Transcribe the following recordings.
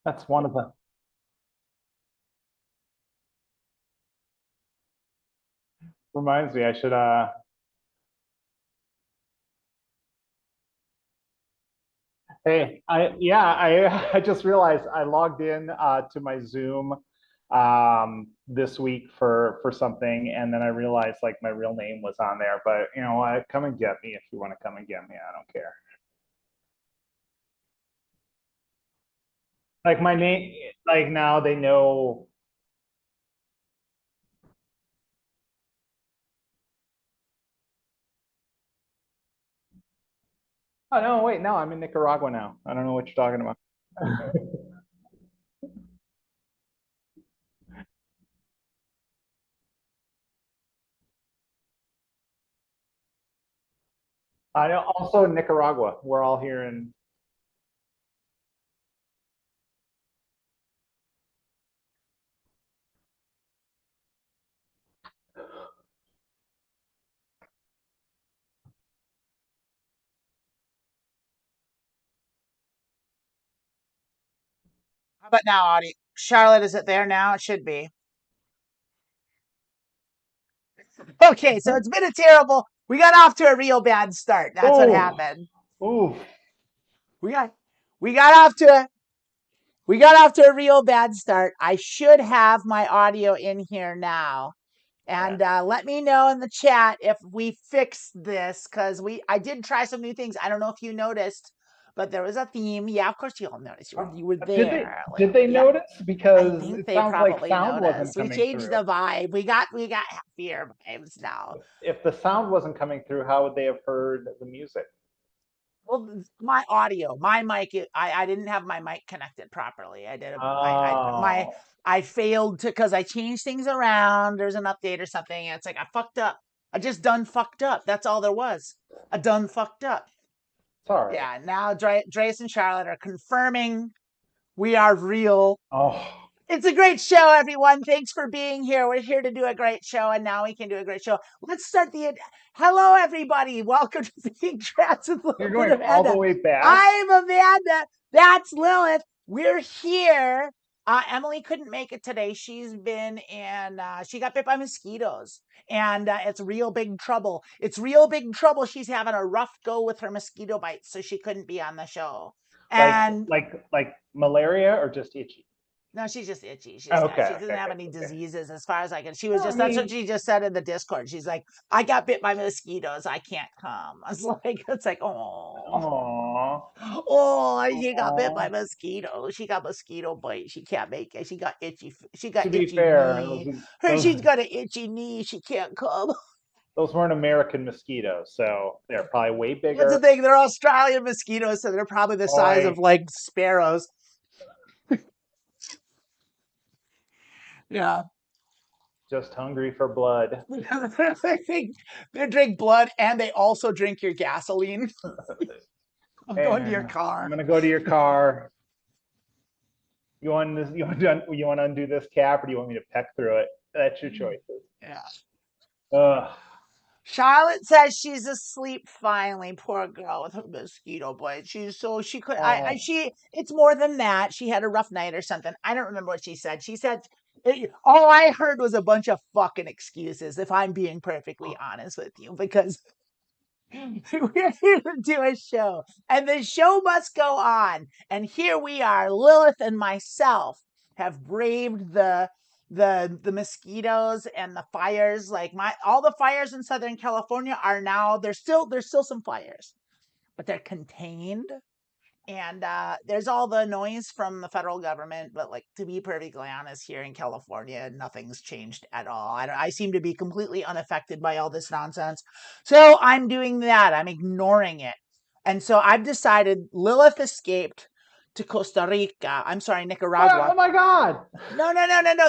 That's one of them. Reminds me, I should hey, I just realized I logged in to my Zoom this week for something, and then I realized like my real name was on there. But you know what? Come and get me if you want to come and get me. I don't care. Like my name, like now they know. Oh no, wait, no, I'm in Nicaragua now. I don't know what you're talking about. I know, also Nicaragua. We're all here in. How about now, Audie? Charlotte, is it there now? It should be. Okay, so it's been a terrible. We got off to a real bad start. That's what Oh, happened. ooh, We got we got off to a we got off to a real bad start. I should have my audio in here now. yeah. And let me know in the chat if we fixed this because I did try some new things. I don't know if you noticed, but there was a theme. Yeah, of course you all noticed. You were Did they there. did they Yeah, notice? I Because think it they sounds like probably sound wasn't noticed. We coming changed through. the vibe. We got happier vibes now. If the sound wasn't coming through, how would they have heard the music? Well, my audio, my mic, I didn't have my mic connected properly. I did a, Oh, I failed to, because I changed things around. There's an update or something. And it's like, I fucked up. I just done fucked up. That's all there was. I done fucked up. it's all right. Yeah. Now Dreas and Charlotte are confirming we are real. Oh, It's a great show, everyone. Thanks for being here. We're here to do a great show, and now we can do a great show. Let's start the. Hello, everybody. Welcome to Being Trans with you're Lilith and going all the Amanda. way back? I'm Amanda. That's Lilith. We're here. Emily couldn't make it today. She's been in. She got bit by mosquitoes, and it's real big trouble. It's real big trouble. She's having a rough go with her mosquito bites, so she couldn't be on the show. Like And like malaria or just itchy? no, she's just itchy. Okay, She doesn't okay, have any okay. diseases as far as I can. She was No, I just, that's what mean, she just said in the Discord. She's like, I got bit by mosquitoes. I can't come. I was like, it's like, oh, oh, oh, she got bit by oh. mosquitoes. She got mosquito bite. She can't make it. She To got be itchy fair, knee. those She's got an itchy knee. She can't come. those weren't American mosquitoes, so they're probably way That's the bigger. thing. They're Australian mosquitoes, so they're probably the size of Boy, like sparrows. Yeah. just hungry for blood. They drink blood and they also drink your gasoline. I'm Hey going to your man, I'm car. gonna go to your car. You want this? You want to undo this cap, or do you want me to peck through it? That's your choices. Yeah. Ugh. Charlotte says she's asleep finally. Poor girl with her mosquito bite. She could Oh, it's more than that. She had a rough night or something. I don't remember what she said. She said all I heard was a bunch of fucking excuses, if I'm being perfectly honest with you, because we're here to do a show, and the show must go on. And here we are, Lilith and myself have braved the mosquitoes and the fires. Like my all the fires in Southern California are now there's still some fires, but they're contained. And there's all the noise from the federal government, but like to be perfectly honest, here in California, nothing's changed at all. I seem to be completely unaffected by all this nonsense. So I'm doing that. I'm ignoring it. And so I've decided Lilith escaped to Costa Rica. I'm sorry, oh Nicaragua. my God! No.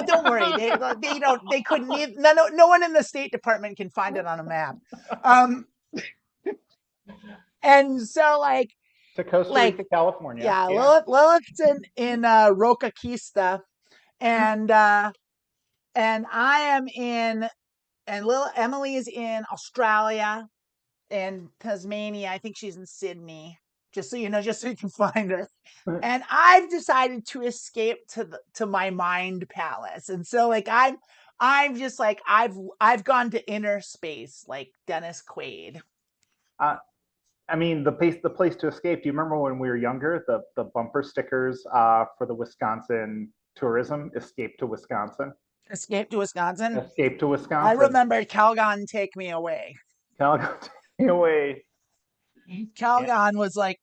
Don't worry. They don't. They couldn't. No one in the State Department can find it on a map. Um, and so To Costa like Rica, California. yeah, Yeah. Lilith's in Roca Quista, and I am in, and Emily is in Australia and Tasmania. I think she's in Sydney. just so you know, just so you can find her. And I've decided to escape to my mind palace. And so like I'm just like I've gone to inner space like Dennis Quaid. Uh, I mean, the place to escape. Do you remember when we were younger, the bumper stickers for the Wisconsin tourism? Escape to Wisconsin. Escape to Wisconsin. Escape to I Wisconsin. remember Calgon Take Me Away. Calgary, take me away. Yeah, Calgon was like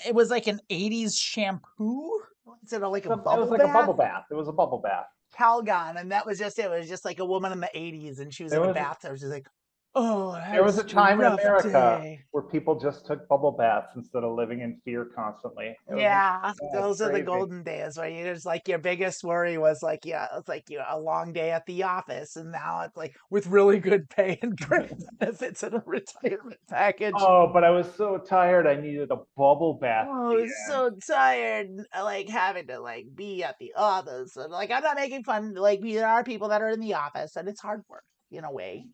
it was like an 80s shampoo. Instead of like a it was bubble like a bath. bubble bath. It was a bubble bath. Calgon, and that was just it. It was just like a woman in the 80s, and she was There in a was bathtub. She's like, "Oh, I there had was a such a time in rough America day." where people just took bubble baths instead of living in fear constantly. Yeah, Yeah, it's those are the crazy. golden days where you just like your biggest worry was like, yeah, it's like a long day at the office, and now it's like with really good pay and great benefits and a retirement package. Oh, but I was so tired. I needed a bubble bath at Oh, I the was end. so tired, like having to like be at the office, and like I'm not making fun. Like there are people that are in the office, and it's hard work in a way.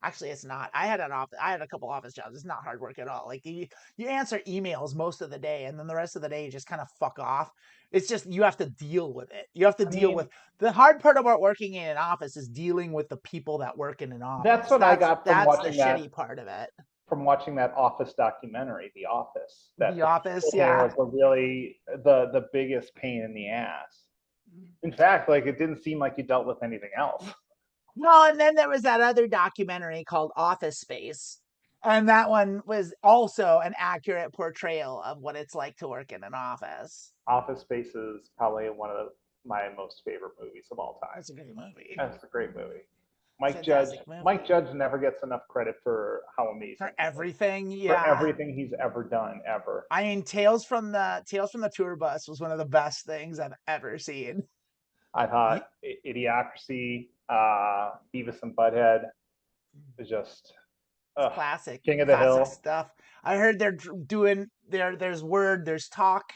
Actually, it's not. I had a couple office jobs. It's not hard work at all. Like you answer emails most of the day, and then the rest of the day you just kind of fuck off. It's just you have to deal with it. You have to I deal mean, with the hard part about working in an office is dealing with the people that work in an that's office. what I got That's the shitty part of it. from watching that Office documentary, The Office, that The the office, people there yeah. were really the biggest pain in the ass. In fact, like it didn't seem like you dealt with anything else. Well, and then there was that other documentary called Office Space. And that one was also an accurate portrayal of what it's like to work in an office. Office Space is probably one of my most favorite movies of all time. That's a great movie. That's a great movie. Fantastic Mike movie. Judge never gets enough credit for how For amazing he is, everything, for yeah. everything he's ever done, ever. I mean, Tales from the Tour Bus was one of the best things I've ever seen. I thought Idiocracy, Beavis and Butthead is just It's uh, King of the classic Hill. stuff. I heard they're doing there's talk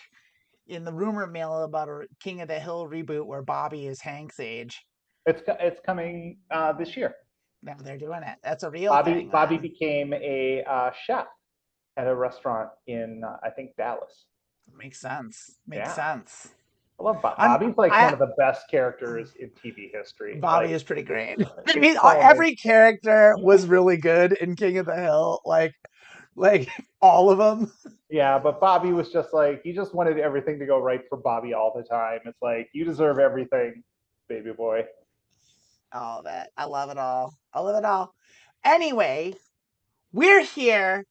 in the rumor mill about a King of the Hill reboot where Bobby is Hank's age. It's coming this year. Now they're doing it. That's a real thing Bobby then. became a chef at a restaurant in I think Dallas. Makes sense. Makes Yeah, sense. I love I'm Bobby's like one I of the best characters in TV history. Bobby Like is pretty great. I it's mean, so every amazing. character was really good in King of the Hill. Like all of them. Yeah, but Bobby was just like he just wanted everything to go right for Bobby all the time. It's like you deserve everything, baby boy. All of it. I love it all. I love it all. Anyway, we're here.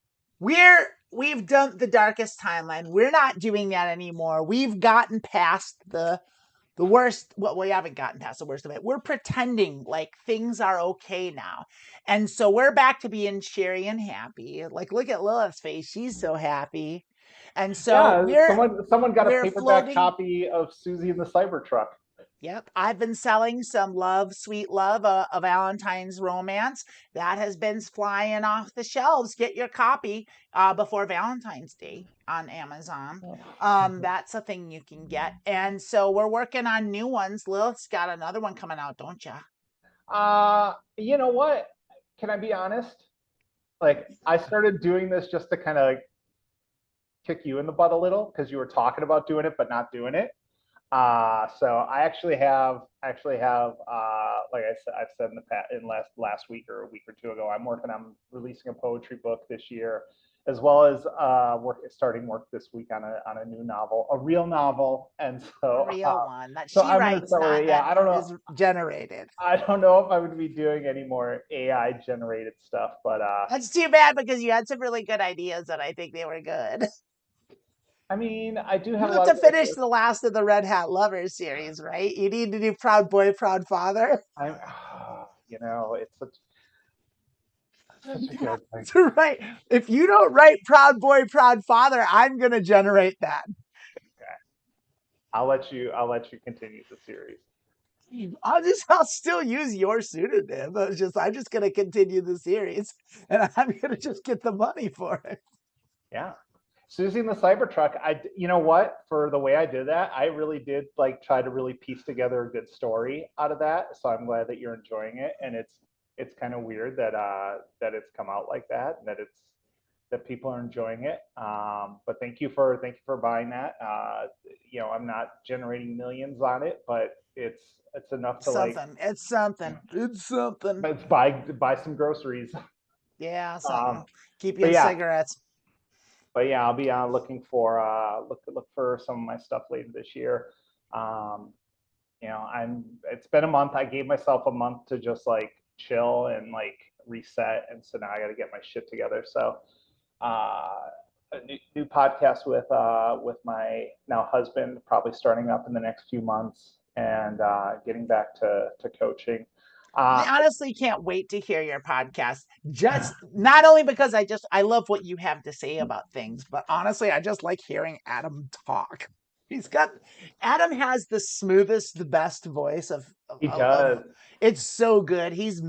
We've done the darkest timeline. We're not doing that anymore. We've gotten past the worst. Well, we haven't gotten past the worst of it. We're pretending like things are okay now. And so we're back to being cheery and happy. Like look at Lilith's face. She's so happy. And so Yeah, someone got a we're paperback floating. copy of Susie and the Cybertruck. Yep, I've been selling some love, sweet love, a Valentine's romance that has been flying off the shelves. Get your copy before Valentine's Day on Amazon. That's a thing you can get, and so we're working on new ones. Lilith's got another one coming out, don't ya? You know what? Can I be honest? Like I started doing this just to kind of like kick you in the butt a little because you were talking about doing it but not doing it. So I actually have like I've said in the past in last week or a week or two ago, I'm working on releasing a poetry book this year, as well as starting work this week on a new novel, a real novel, and A so real one that so she I'm gonna writes, start not with yeah. that is generated. I don't know if I would be doing any more AI generated stuff, but That's too bad because you had some really good ideas and I think they were good. I mean I do You have a have lot to of good finish ideas. the last of the Red Hat Lovers series, right? You need to do Proud Boy, Proud Father. I'm it's such a good thing. Right. If you don't write Proud Boy, Proud Father, I'm gonna generate that. Okay. I'll let you continue the series. I'll still use your pseudonym. I'm just gonna continue the series and I'm gonna just get the money for it. Yeah. Susie and the Cybertruck, you know what? For the way I did that, I really did like try to really piece together a good story out of that. So I'm glad that you're enjoying it. And it's kind of weird that that it's come out like that, and that that people are enjoying it. But thank you for buying that. I'm not generating millions on it, but it's enough to like, Something. It's something. It's something. but buy some groceries. Yeah, Um, something. Keep you but in yeah, cigarettes. I'll be looking for look for some of my stuff later this year. Um, it's been a month. I gave myself a month to just like chill and like reset, and so now I got to get my shit together. So a new podcast with my now husband, probably starting up in the next few months, and getting back to coaching. I honestly can't wait to hear your podcast. Just not only because I love what you have to say about things, but honestly, I just like hearing Adam talk. Adam has the smoothest, the best voice He of does. it's so good. He's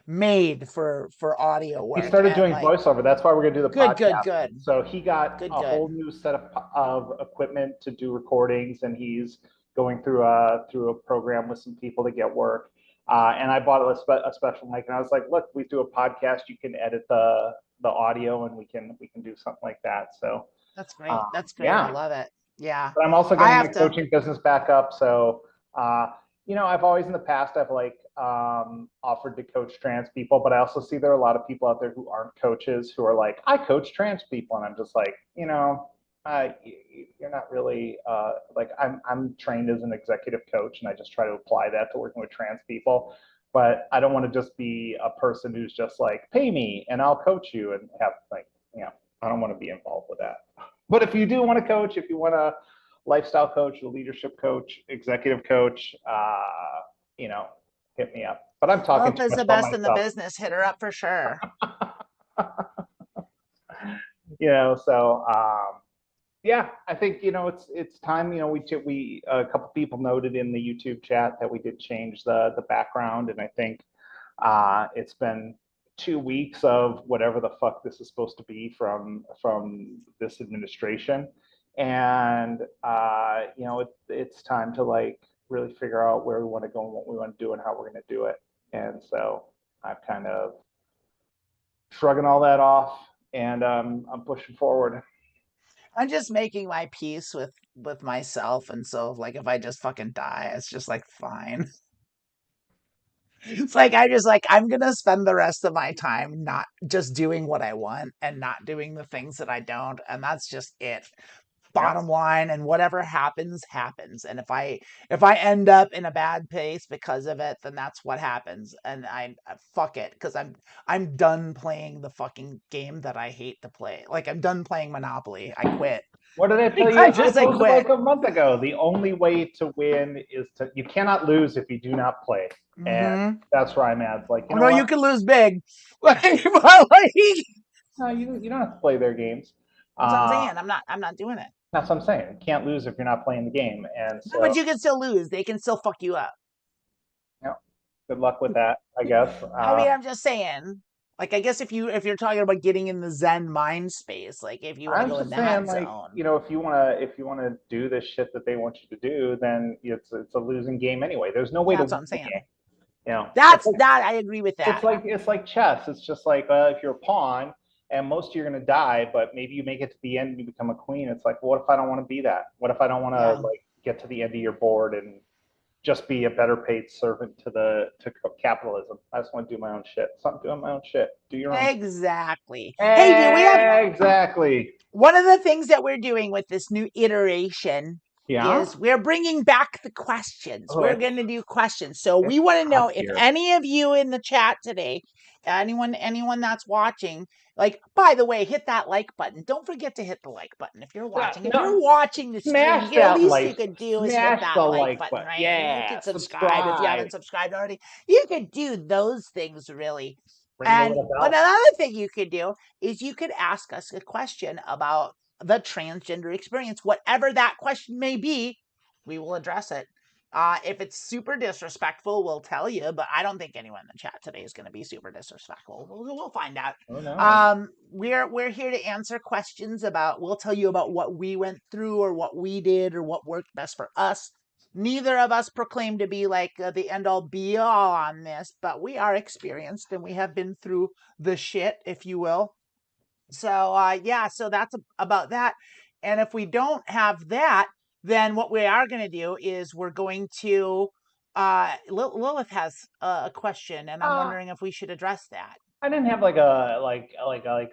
made for audio He work started and doing like voiceover. That's why we're going to do the good, good, podcast. good, So he got good, a good. whole new set of equipment to do recordings, and he's going through a program with some people to get work. And I bought a special mic, and I was like, "Look, we do a podcast. You can edit the audio, and we can do something like that." So That's great. That's great. I yeah, love it. Yeah. but I'm also I getting my have to coaching business back up. So, I've always in the past, I've like offered to coach trans people, but I also see there are a lot of people out there who aren't coaches who are like, I coach trans people. And I'm just like, you're not really like I'm trained as an executive coach, and I just try to apply that to working with trans people. But I don't want to just be a person who's just like, pay me and I'll coach you and have like, I don't want to be involved with that. But if you do want to coach, if you want a lifestyle coach, a leadership coach, executive coach, hit me up. But I'm talking too Melta's much the about best in the myself. business. Hit her up for sure. So yeah, I think it's time. We a couple people noted in the YouTube chat that we did change the background, and I think it's been 2 weeks of whatever the fuck this is supposed to be from this administration, and it's time to like really figure out where we want to go and what we want to do and how we're going to do it. And so I've kind of shrugging all that off, and I'm pushing forward. I'm just making my peace with myself, and so like if I just fucking die, it's just like fine. It's like I'm gonna spend the rest of my time not just doing what I want and not doing the things that I don't, and that's just it. Yep. Bottom line, and whatever happens happens, and if I end up in a bad place because of it, then that's what happens, and I fuck it, because I'm done playing the fucking game that I hate to play. Like I'm done playing Monopoly. I quit. What did I tell you? I I just I posted quit. like a month ago. The only way to win is you cannot lose if you do not play. And Mm-hmm. that's where I'm at. It's like, you Oh know no, you what? can lose big. Like, No, you don't have to play their games. that's what I'm Uh, saying. I'm not doing it. that's what I'm saying. You can't lose if you're not playing the game. And No, but so, you can still lose. They can still fuck you up. good luck with that, I guess. I mean, I'm just saying. Like, I guess if you're talking about getting in the Zen mind space, like if you want to I'm go in just saying, that like, zone, if you wanna do this shit that they want you to do, then it's a losing game anyway. There's no way yeah, to that's what win I'm the saying. game. That's that I agree with It's that. like chess. It's just like if you're a pawn and most of you're gonna die, but maybe you make it to the end and you become a queen. It's like, well, what if I don't want to be that? What if I don't want to Yeah. like get to the end of your board and just be a better paid servant to capitalism? I just want to do my own shit. So I'm doing my own shit. Do your own. Exactly. Hey, do we have Exactly. one of the things that we're doing with this new iteration Yeah. is we're bringing back the questions. Oh, We're going to do questions. So we it's want to know hot if here. any of you in the chat today, anyone that's watching, like, by the way, hit that like button. Don't forget to hit the like button if you're watching. If No, you're watching the stream, smash you get, at that least you like, could do is hit smash the that like like button, button. right? And you Yeah, can subscribe if you subscribe. haven't subscribed already. You could do those things really. Ring the And little but bell. another thing you could do is you could ask us a question about the transgender experience, whatever that question may be. We will address it. If it's super disrespectful, we'll tell you. But I don't think anyone in the chat today is going to be super disrespectful. We'll find out. Oh no. We're here to answer questions about. We'll tell you about what we went through or what we did or what worked best for us. Neither of us proclaim to be like the end all be all on this, but we are experienced and we have been through the shit, if you will. So yeah, so that's about that. And if we don't have that, then what we are going to do is we're going to Lilith has a question, and I'm Uh, wondering if we should address that. I didn't have like a like a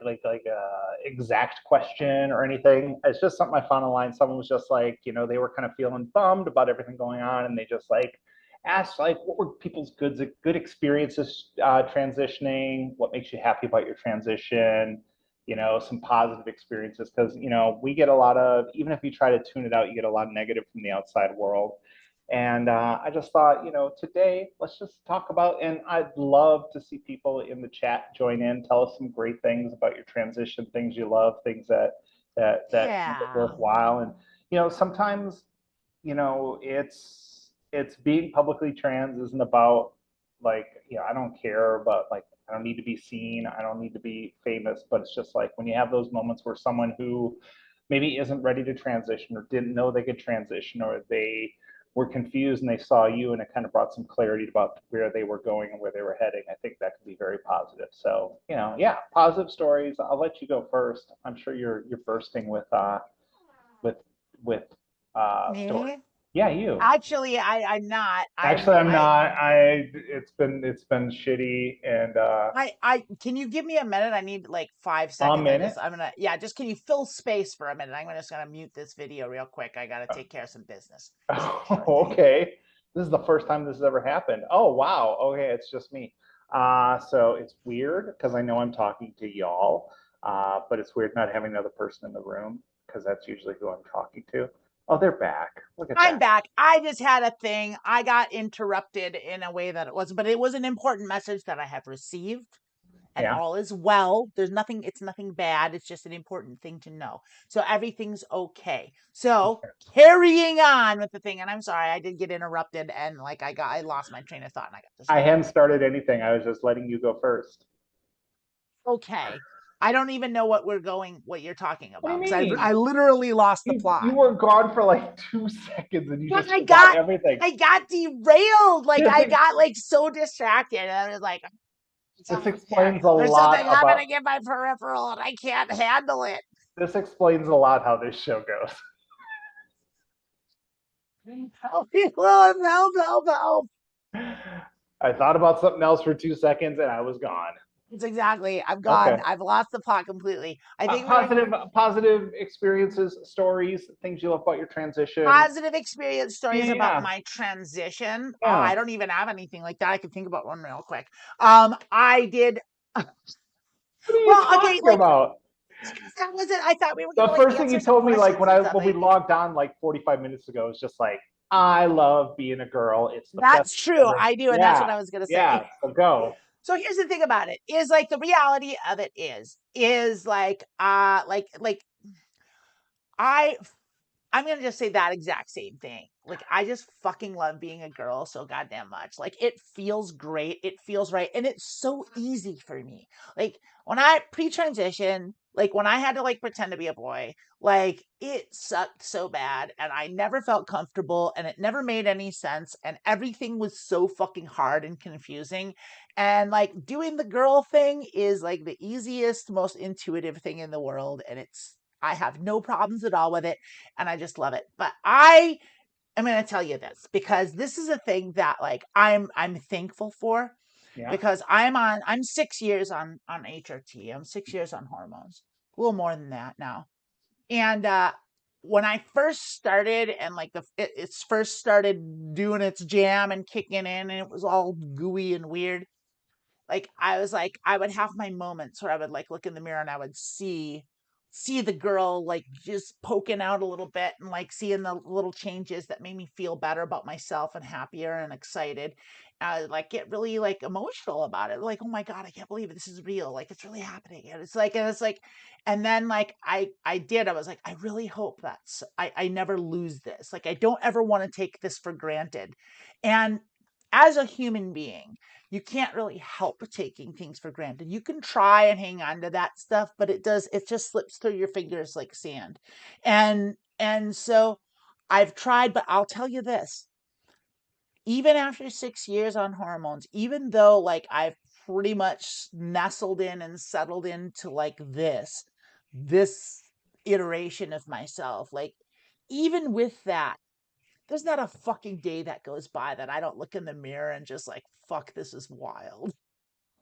exact question or anything. It's just something I found online. Someone was just like, they were kind of feeling bummed about everything going on, and they just like asked like, what were people's good experiences transitioning? What makes you happy about your transition? Some positive experiences because we get a lot of, even if you try to tune it out, you get a lot of negative from the outside world. And I just thought, today let's just talk about, and I'd love to see people in the chat join in, tell us some great things about your transition, things you love, things that make it Yeah. worthwhile. And sometimes it's being publicly trans isn't about like, I don't care, but like I don't need to be seen, I don't need to be famous, but it's just like when you have those moments where someone who maybe isn't ready to transition or didn't know they could transition, or they were confused and they saw you and it kind of brought some clarity about where they were going and where they were heading. I think that could be very positive. So, yeah, positive stories. I'll let you go first. I'm sure you're bursting with with stories. Me? Yeah, you. Actually, I'm not. Actually, I'm not. It's been shitty and I can you give me a minute? I need like five a seconds. minute. I'm gonna yeah, just can you fill space for a minute? Just gonna mute this video real quick. I gotta take care of some business. Sorry. Okay. This is the first time this has ever happened. Oh, wow. Okay, it's just me. So it's weird because I know I'm talking to y'all, but it's weird not having another person in the room because that's usually who I'm talking to. Oh, they're back. Look at I'm that. back. I just had a thing. I got interrupted in a way that it was, but it was an important message that I have received, and Yeah. all is well. It's nothing bad. It's just an important thing to know. So everything's okay. So carrying on with the thing, and I'm sorry, I did get interrupted, and like I lost my train of thought, and I got I hadn't distracted. started anything. I was just letting you go first. Okay. I don't even know what you're talking What do you about because mean? I literally lost the You plot. were gone for like 2 seconds and you But just forgot everything. I got derailed. Like This I ex- got like so distracted, and I was like, this something's explains a there's lot something about happening in my peripheral, and I can't handle it. this explains a lot how this show goes. Help me, Lilith, help. I thought about something else for 2 seconds and I was gone. It's exactly. I'm gone. Okay. I've lost the plot completely. I think we were Positive experiences, stories, things you love about your transition. positive experience stories about Yeah, my transition. yeah. I don't even have anything like that. I can think about one real quick. I did. What are you Well, okay, talking like about? that was it. I thought we were The gonna like first thing answer you some told me, like questions when or I when we something. logged on like 45 minutes ago, is just like, I love being a girl. It's the best That's thing true. ever. I do, and that's Yeah, what I was gonna say. yeah. So go. So here's the thing about it: is like the reality of it is like I I'm gonna just say that exact same thing. Like I just fucking love being a girl so goddamn much. Like it feels great. It feels right. And it's so easy for me. Like when I pre-transition, like when I had to like pretend to be a boy, like it sucked so bad and I never felt comfortable and it never made any sense and everything was so fucking hard and confusing. And like doing the girl thing is like the easiest, most intuitive thing in the world. And I have no problems at all with it and I just love it. But I am going to tell you this because this is a thing that like I'm thankful for Yeah. because I'm 6 years on HRT. I'm 6 years on hormones. A little more than that now. And when I first started and like it's first started doing its jam and kicking in and it was all gooey and weird, like I was like I would have my moments where I would like look in the mirror and I would see the girl like just poking out a little bit and like seeing the little changes that made me feel better about myself and happier and excited. I like get really like emotional about it. Like, oh my God, I can't believe it. This is real. Like it's really happening. And it's like, and then like I was like, I really hope I never lose this. Like I don't ever want to take this for granted. And as a human being, you can't really help taking things for granted. You can try and hang on to that stuff, but it just slips through your fingers like sand. And so I've tried, but I'll tell you this. Even after 6 years on hormones, even though like I've pretty much nestled in and settled into like this iteration of myself. Like, even with that, there's not a fucking day that goes by that I don't look in the mirror and just like, fuck, this is wild.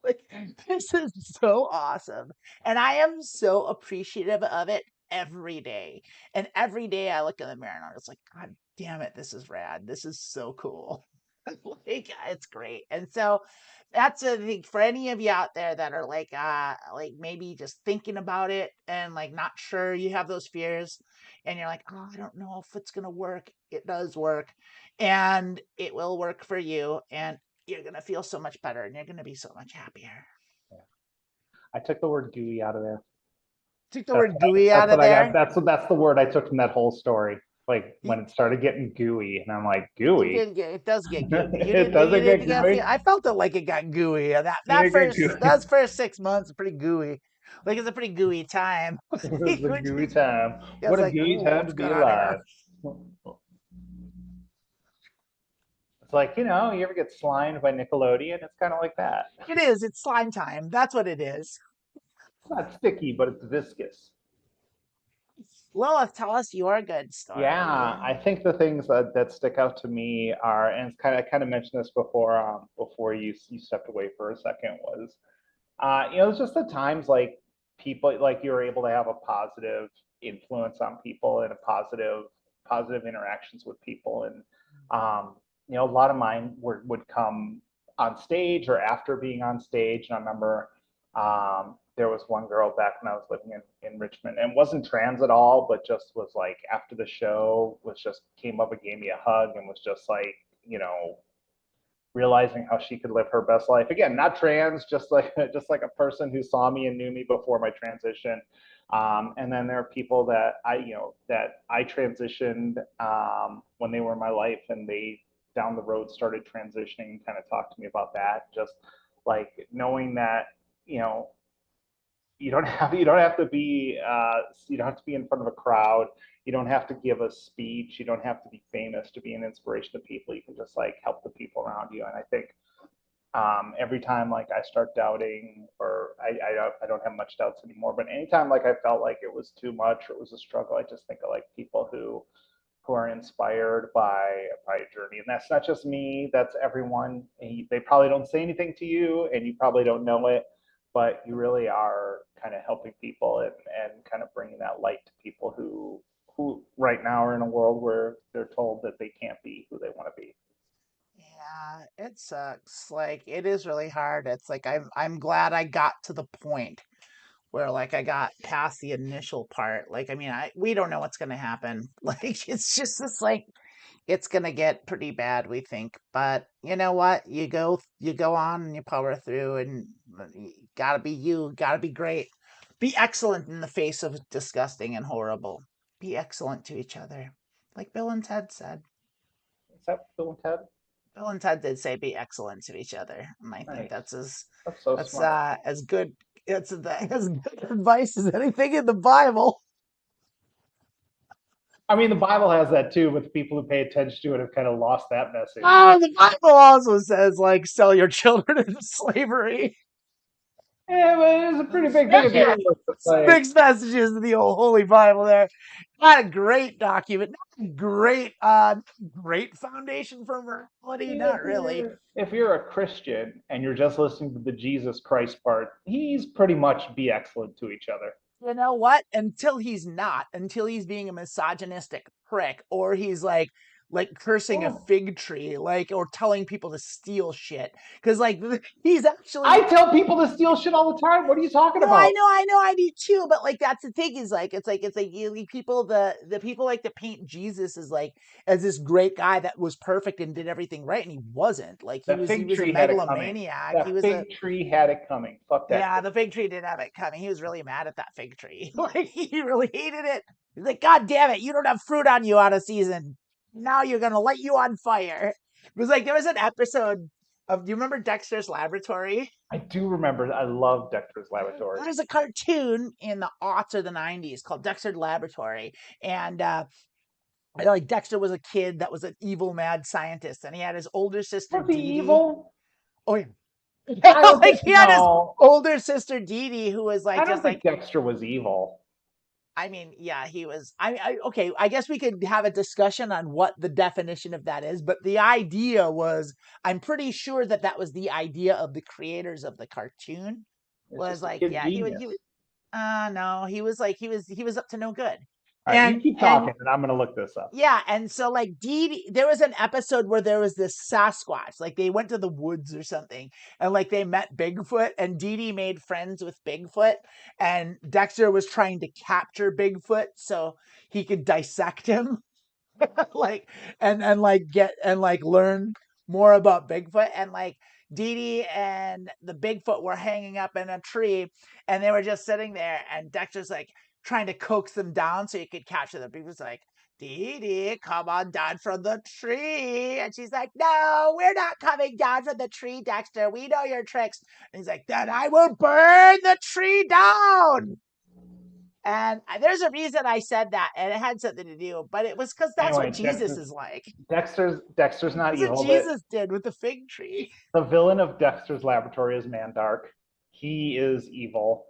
Like, this is so awesome. And I am so appreciative of it every day. And every day I look in the mirror and I'm just like, God damn it, this is rad. This is so cool. Like, it's great. And so that's a thing for any of you out there that are like maybe just thinking about it and like not sure, you have those fears and you're like, oh, I don't know if it's gonna work. It does work, and it will work for you, and you're gonna feel so much better and you're gonna be so much happier. I took the word gooey out of there. Took the word gooey out That's of what I there. got. That's the word I took from that whole story. Like You, when it started getting gooey, and I'm like, you gooey? did get, it does get gooey. It doesn't get gooey? I felt it like it got gooey. Did it get gooey? Those first 6 months are pretty gooey. Like, it's a pretty gooey time. It was a gooey It's time. What a like, gooey ooh, time to what's be going on alive. here? It's like, you ever get slimed by Nickelodeon? It's kind of like that. It is. It's slime time. That's what it is. It's not sticky, but it's viscous. Lilith, tell us your good story. Yeah, I think the things that stick out to me are, and I kind of mentioned this before you stepped away for a second, was it's just the times like people like you're able to have a positive influence on people and a positive interactions with people, and a lot of mine would come on stage or after being on stage. And I remember there was one girl back when I was living in Richmond, and wasn't trans at all, but just was like after the show came up and gave me a hug and was just like, realizing how she could live her best life. Again, not trans, just like a person who saw me and knew me before my transition. And then there are people that I transitioned when they were in my life, and they down the road started transitioning and kind of talked to me about that. Just like knowing that you know you don't have to be in front of a crowd. You don't have to give a speech. You don't have to be famous to be an inspiration to people. You can just like help the people around you. And I think every time like I start doubting, or I don't have much doubts anymore, but anytime like I felt like it was too much or it was a struggle, I just think of like people who are inspired by a journey. And that's not just me, that's everyone. And they probably don't say anything to you and you probably don't know it, but you really are kind of helping people and kind of bringing that light to people who right now are in a world where they're told that they can't be who they want to be. Yeah, it sucks. Like, it is really hard. It's like I'm glad I got to the point where like I got past the initial part. Like, I mean, we don't know what's gonna happen. Like, it's just this like it's gonna get pretty bad, we think. But you know what? You go on and you power through, and you gotta be great. Be excellent in the face of disgusting and horrible. Be excellent to each other. Like Bill and Ted said. Is that Bill and Ted? Bill and Ted did say be excellent to each other. And I think Nice. that's That's so smart. as good as good advice as anything in the Bible. I mean, the Bible has that too, but the people who pay attention to it have kind of lost that message. Oh, the Bible also says like sell your children into slavery. Yeah, but it's a pretty big thing if you don't like. Mixed messages in the old Holy Bible there. Not a great document, not a great foundation for morality, not really. If you're a Christian and you're just listening to the Jesus Christ part, he's pretty much be excellent to each other. You know what? Until he's not, until he's being a misogynistic prick, or he's like cursing a fig tree, like, or telling people to steal shit. Because like he's actually, I tell people to steal shit all the time. What are you talking no, about? I know, I do too. But like that's the thing, is like it's like people, the people like to paint Jesus as this great guy that was perfect and did everything right, and he wasn't. Like he was a megalomaniac. That fig tree had it coming. Fuck that. Yeah, the fig tree did have it coming. He was really mad at that fig tree. Like, he really hated it. He's like, God damn it, you don't have fruit on you out of season. Now you're gonna light you on fire. It was like there was an episode of, do you remember Dexter's Laboratory? I do remember. I love Dexter's Laboratory. There's a cartoon in the aughts or the 90s called Dexter's Laboratory. And like Dexter was a kid that was an evil mad scientist, and he had his older sister Was he Dee Dee. evil? Oh yeah. I don't Like think, he had his no, older sister Dee Dee, who was I like don't just like, think Dexter was evil. I mean, yeah, he was. Okay. I guess we could have a discussion on what the definition of that is, but the idea was, I'm pretty sure that that was the idea of the creators of the cartoon. It's Was just a like, kid yeah, he was. genius. No, he was like he was up to no good, All right, you keep and talking, and I'm going to look this up. yeah, and so like Dee Dee, there was an episode where there was this Sasquatch, like they went to the woods or something, and like they met Bigfoot, and Dee Dee made friends with Bigfoot, and Dexter was trying to capture Bigfoot so he could dissect him, like and like get and like learn more about Bigfoot, and like Dee Dee and the Bigfoot were hanging up in a tree, and they were just sitting there, and Dexter's like trying to coax them down so he could capture them. Bigfoot's like, Dee Dee, come on down from the tree, and she's like, no, we're not coming down from the tree, Dexter. We know your tricks. And he's like, then I will burn the tree down. And there's a reason I said that, and it had something to do, but it was because that's what Anyway, Jesus is like. Dexter's not That's what evil. But Jesus did with the fig tree. the villain of Dexter's Laboratory is Mandark. He is evil.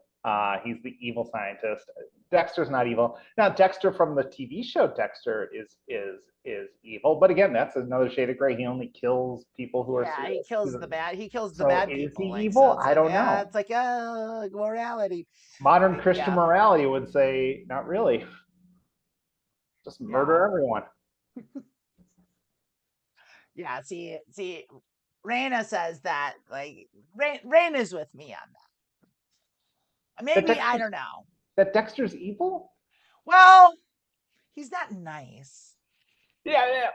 He's the evil scientist. Dexter's not evil. Now, Dexter from the TV show Dexter is evil, but again, that's another shade of gray. He only kills people who are. Yeah, he kills the bad. He kills the So bad is he people. Like so, evil? it's I like don't know. it's like morality. Modern Like, Christian yeah, morality would say not really. Just murder yeah, everyone. yeah. See, Raina says that like Raina's with me on that. That Maybe I Dexter's don't know. that Dexter's evil? Well, he's not nice. Yeah.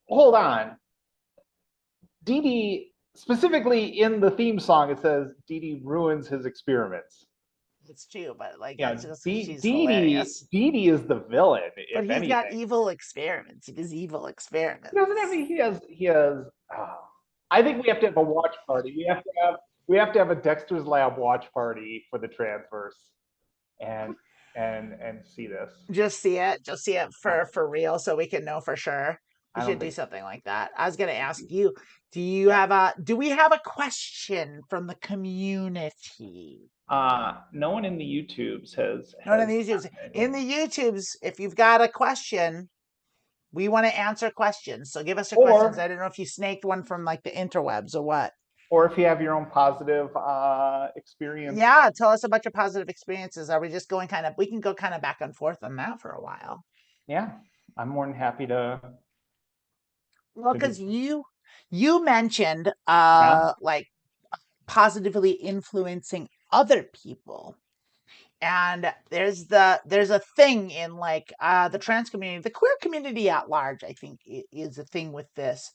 Hold on. Dee Dee, specifically in the theme song, it says Dee Dee ruins his experiments. It's true, but like Yeah, that's just because Dee she's Dee hilarious. Dee is the villain, But if he's got anything. evil experiments. He does evil He doesn't have experiments. any. He has. I think we have to have a watch party. We have to have a Dexter's Lab watch party for the transverse, and and see this. Just see it Uh, for real, so we can know for sure. We I don't should do think. something like that. I was gonna ask you, Yeah. do we have a question from the community? No one in the YouTubes has No, in has the YouTubes, gotten any. if you've got a question, we want to answer questions. So give us your questions. Or I don't know if you snaked one from like the interwebs or what. or if you have your own positive experience. Yeah, tell us about your positive experiences. Are we just going kind of, we can go kind of back and forth on that for a while. Yeah, I'm more than happy to Well, do. because you mentioned Yeah. like positively influencing other people. And there's a thing in like the trans community, the queer community at large, I think is a thing with this,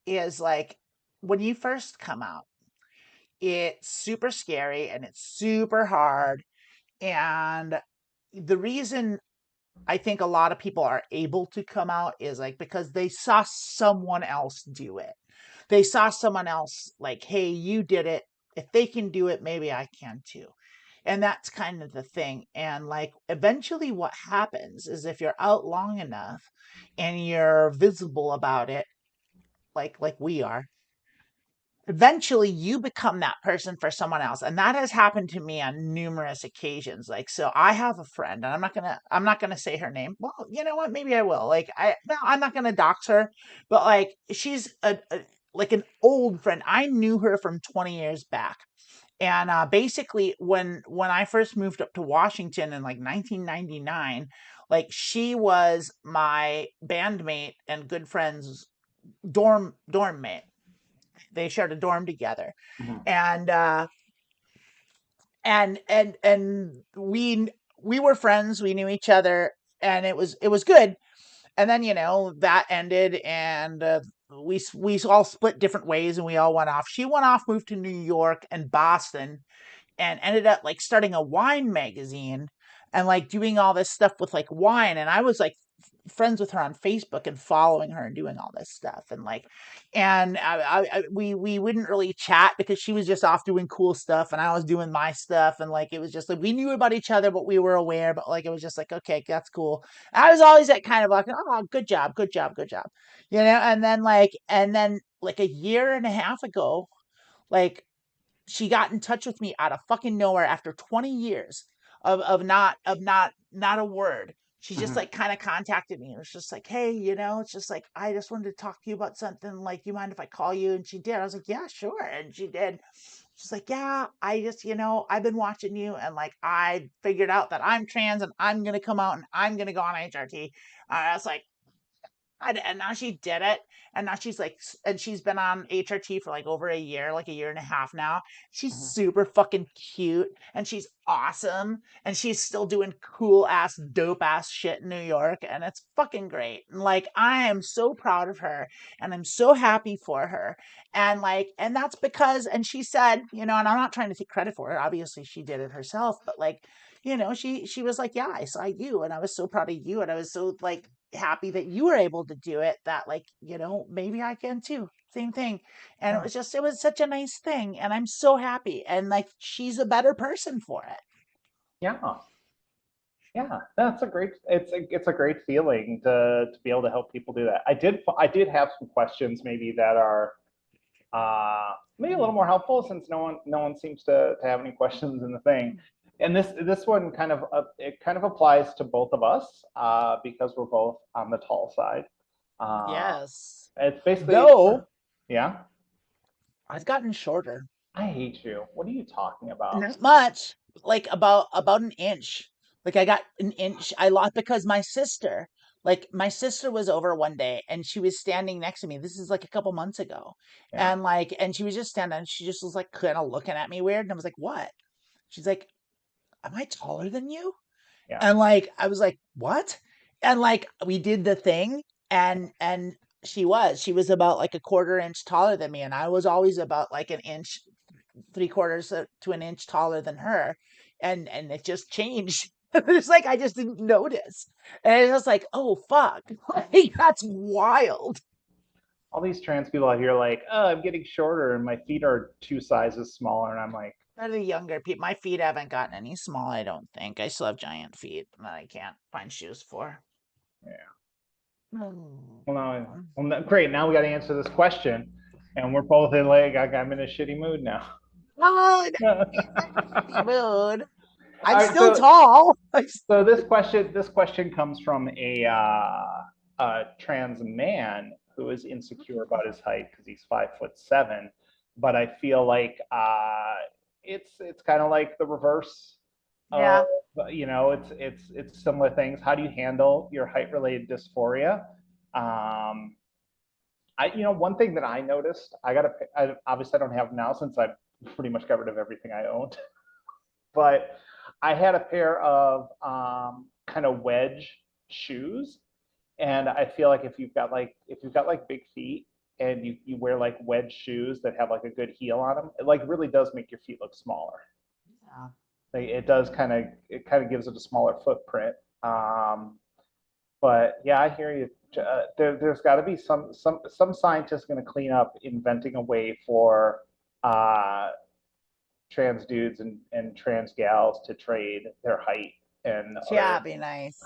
is like when you first come out, it's super scary and it's super hard. And the reason I think a lot of people are able to come out is like because they saw someone else do it. They saw someone else like, hey, you did it. If they can do it, maybe I can too. And that's kind of the thing. And like eventually what happens is if you're out long enough and you're visible about it, like we are, eventually you become that person for someone else, and that has happened to me on numerous occasions. Like so I have a friend, and I'm not gonna say her name. Well, you know what, maybe I will. Like I'm not gonna dox her, but like she's a like an old friend. I knew her from 20 years back. And basically when I first moved up to Washington in like 1999, like she was my bandmate and good friends dorm mate. They shared a dorm together, Mhm. and we were friends. We knew each other, and it was good. And then that ended, and we all split different ways, and we all went off. She went off, moved to New York and Boston, and ended up like starting a wine magazine and like doing all this stuff with like wine. And I was like friends with her on Facebook and following her and doing all this stuff. And like, and we wouldn't really chat because she was just off doing cool stuff and I was doing my stuff. And like, it was just like, we knew about each other, but we were aware, but like, it was just like, okay, that's cool. And I was always that kind of like, oh, good job, good job, good job. And then like a year and a half ago, like she got in touch with me out of fucking nowhere after 20 years of not a word. She just Mhm. like kind of contacted me. It was just like, hey, it's just like, I just wanted to talk to you about something. Like, you mind if I call you? And she did. I was like, yeah, sure. And she did. She's like, yeah, I just, I've been watching you, and like, I figured out that I'm trans, and I'm going to come out, and I'm going to go on HRT. I was like, and now she did it, and now she's like, and she's been on HRT for like over a year, like a year and a half now. She's Mhm. super fucking cute, and she's awesome, and she's still doing cool ass, dope ass shit in New York, and it's fucking great. And like, I am so proud of her, and I'm so happy for her, and like, and that's because, and she said, and I'm not trying to take credit for it. Obviously, she did it herself, but like, she was like, yeah, I saw you, and I was so proud of you, and I was so like happy that you were able to do it, that like, maybe I can too, same thing. And Yeah. it was such a nice thing, and I'm so happy, and like, she's a better person for it. Yeah. Yeah, that's a great. It's a great feeling to be able to help people do that. I did have some questions maybe that are maybe a little more helpful, since no one seems to have any questions in the thing. And this one kind of it kind of applies to both of us because we're both on the tall side. Uh, Yes, it's basically, though yeah. I've gotten shorter. I hate you. What are you talking about? Not much, like about an inch. Like, I got an inch. I lost because my sister was over one day, and she was standing next to me. This is like a couple months ago. Yeah, And she was just standing, and she just was like kind of looking at me weird. And I was like, what? She's like, am I taller than you? yeah. And like, I was like, what? And like, we did the thing, and she was about like a quarter inch taller than me, and I was always about like an inch, three quarters to an inch taller than her. And it just changed. It's like, I just didn't notice, and it's just like, oh fuck, like, that's wild. All these trans people out here like, oh, I'm getting shorter and my feet are two sizes smaller, and I'm like, For the younger people, my feet haven't gotten any small, I don't think. I still have giant feet that I can't find shoes for. yeah. Mm. Well, great. Now we got to answer this question, and we're both in like, I'm in a shitty mood now. Oh, All mood. I'm right, still so tall. this question comes from a trans man who is insecure about his height because he's 5'7", but I feel like it's kind of like the reverse of, Yeah. it's similar things. How do you handle your height related dysphoria? Um, one thing that I noticed, obviously I don't have now since I've pretty much got rid of everything I owned, but I had a pair of kind of wedge shoes, and I feel like if you've got like big feet and you wear like wedge shoes that have like a good heel on them, it like really does make your feet look smaller. Yeah. Like, it kind of gives it a smaller footprint. But yeah, I hear you. There's got to be some scientist going to clean up, inventing a way for uh, trans dudes and trans gals to trade their height and Yeah, other. it'd be nice.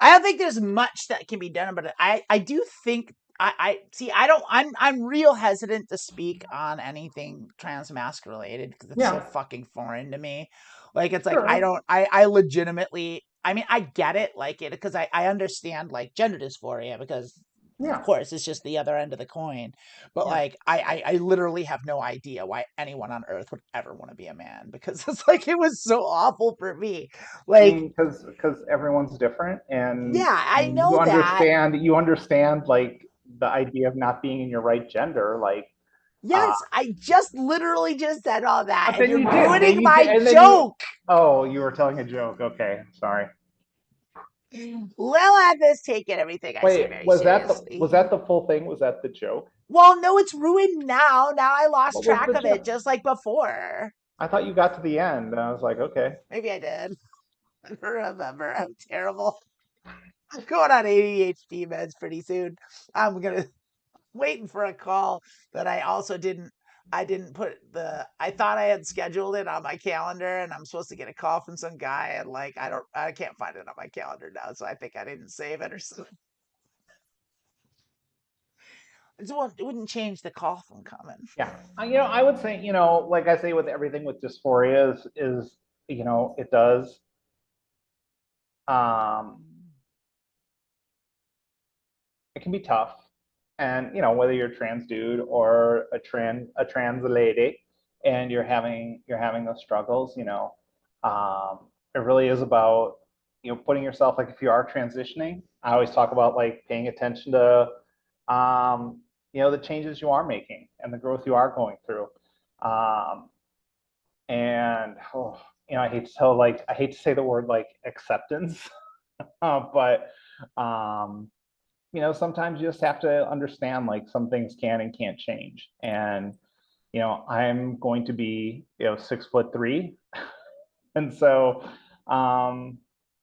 I don't think there's much that can be done, but I do think I see. I don't. I'm real hesitant to speak on anything trans mask related because it's so Yeah, fucking foreign to me. Like, it's like, I sure. don't. I legitimately. I mean, I get it, like, it, because I understand like gender dysphoria, because of Yeah, course it's just the other end of the coin. But yeah. like, I literally have no idea why anyone on earth would ever want to be a man, because it's like, it was so awful for me. I Like, mean, because everyone's different, and yeah, I and you know that. understand you understand like the idea of not being in your right gender, like. uh Yes, I just literally just said all that, but and then you're you did, ruining my and then you. joke. Oh, you were telling a joke. Okay, sorry. Lil has taken everything I say Wait, very was that seriously. the full thing? Was that the joke? Well, no, it's ruined now. Now I lost What was track the of it, joke? just like before. I thought you got to the end, and I was like, okay. Maybe I did. I don't remember. I'm terrible. I'm going on ADHD meds pretty soon. I'm gonna waiting for a call that I didn't put I thought I had scheduled it on my calendar, and I'm supposed to get a call from some guy, and like, I can't find it on my calendar now, so I think I didn't save it or something. It wouldn't change the coffin coming. Yeah, I would say, like I say with everything with dysphoria is it does. Um, it can be tough, and whether you're a trans dude or a trans lady, and you're having those struggles, it really is about putting yourself, like if you are transitioning. I always talk about like paying attention to the changes you are making and the growth you are going through. And I hate to say the word like acceptance, but sometimes you just have to understand like some things can and can't change. And I'm going to be 6'3", and so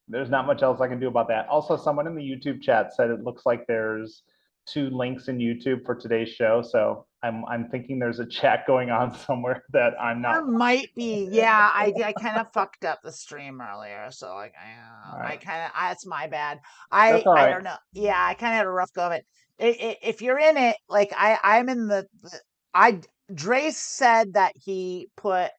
there's not much else I can do about that. Also, someone in the YouTube chat said it looks like there's 2 links in YouTube for today's show, so I'm thinking there's a chat going on somewhere that I'm There not. might be. Yeah, I kind of fucked up the stream earlier, so like All I right, kind of that's my bad. that's all I right. don't know. Yeah, I kind of had a rough go of it. If you're in it, like I'm in I Drace said that he put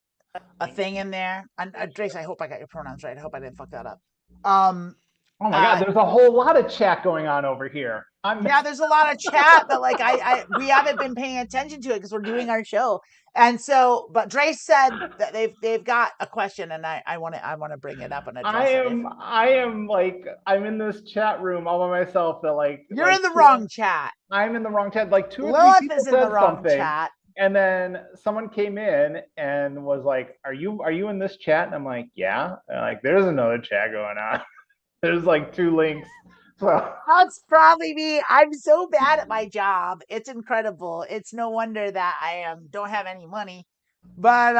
a thing in there. And Drace, I hope I got your pronouns right. I hope I didn't fuck that up. Um, Oh my God, uh, there's a whole lot of chat going on over here. yeah, there's a lot of chat, but like we haven't been paying attention to it because we're doing our show. And so, but Dre said that they've got a question, and I want to bring it up and I address it. If am I am like I'm in this chat room all by myself that you're like in the wrong chat, I'm in the wrong chat. Like 2 or 3 Lilith people is in the said wrong something, chat. and then someone came in and was like, "Are you in this chat?" And I'm like, "Yeah." And like, there's another chat going on. There's like 2 links. So That's probably me. I'm so bad at my job. It's incredible. It's no wonder that I don't have any money. But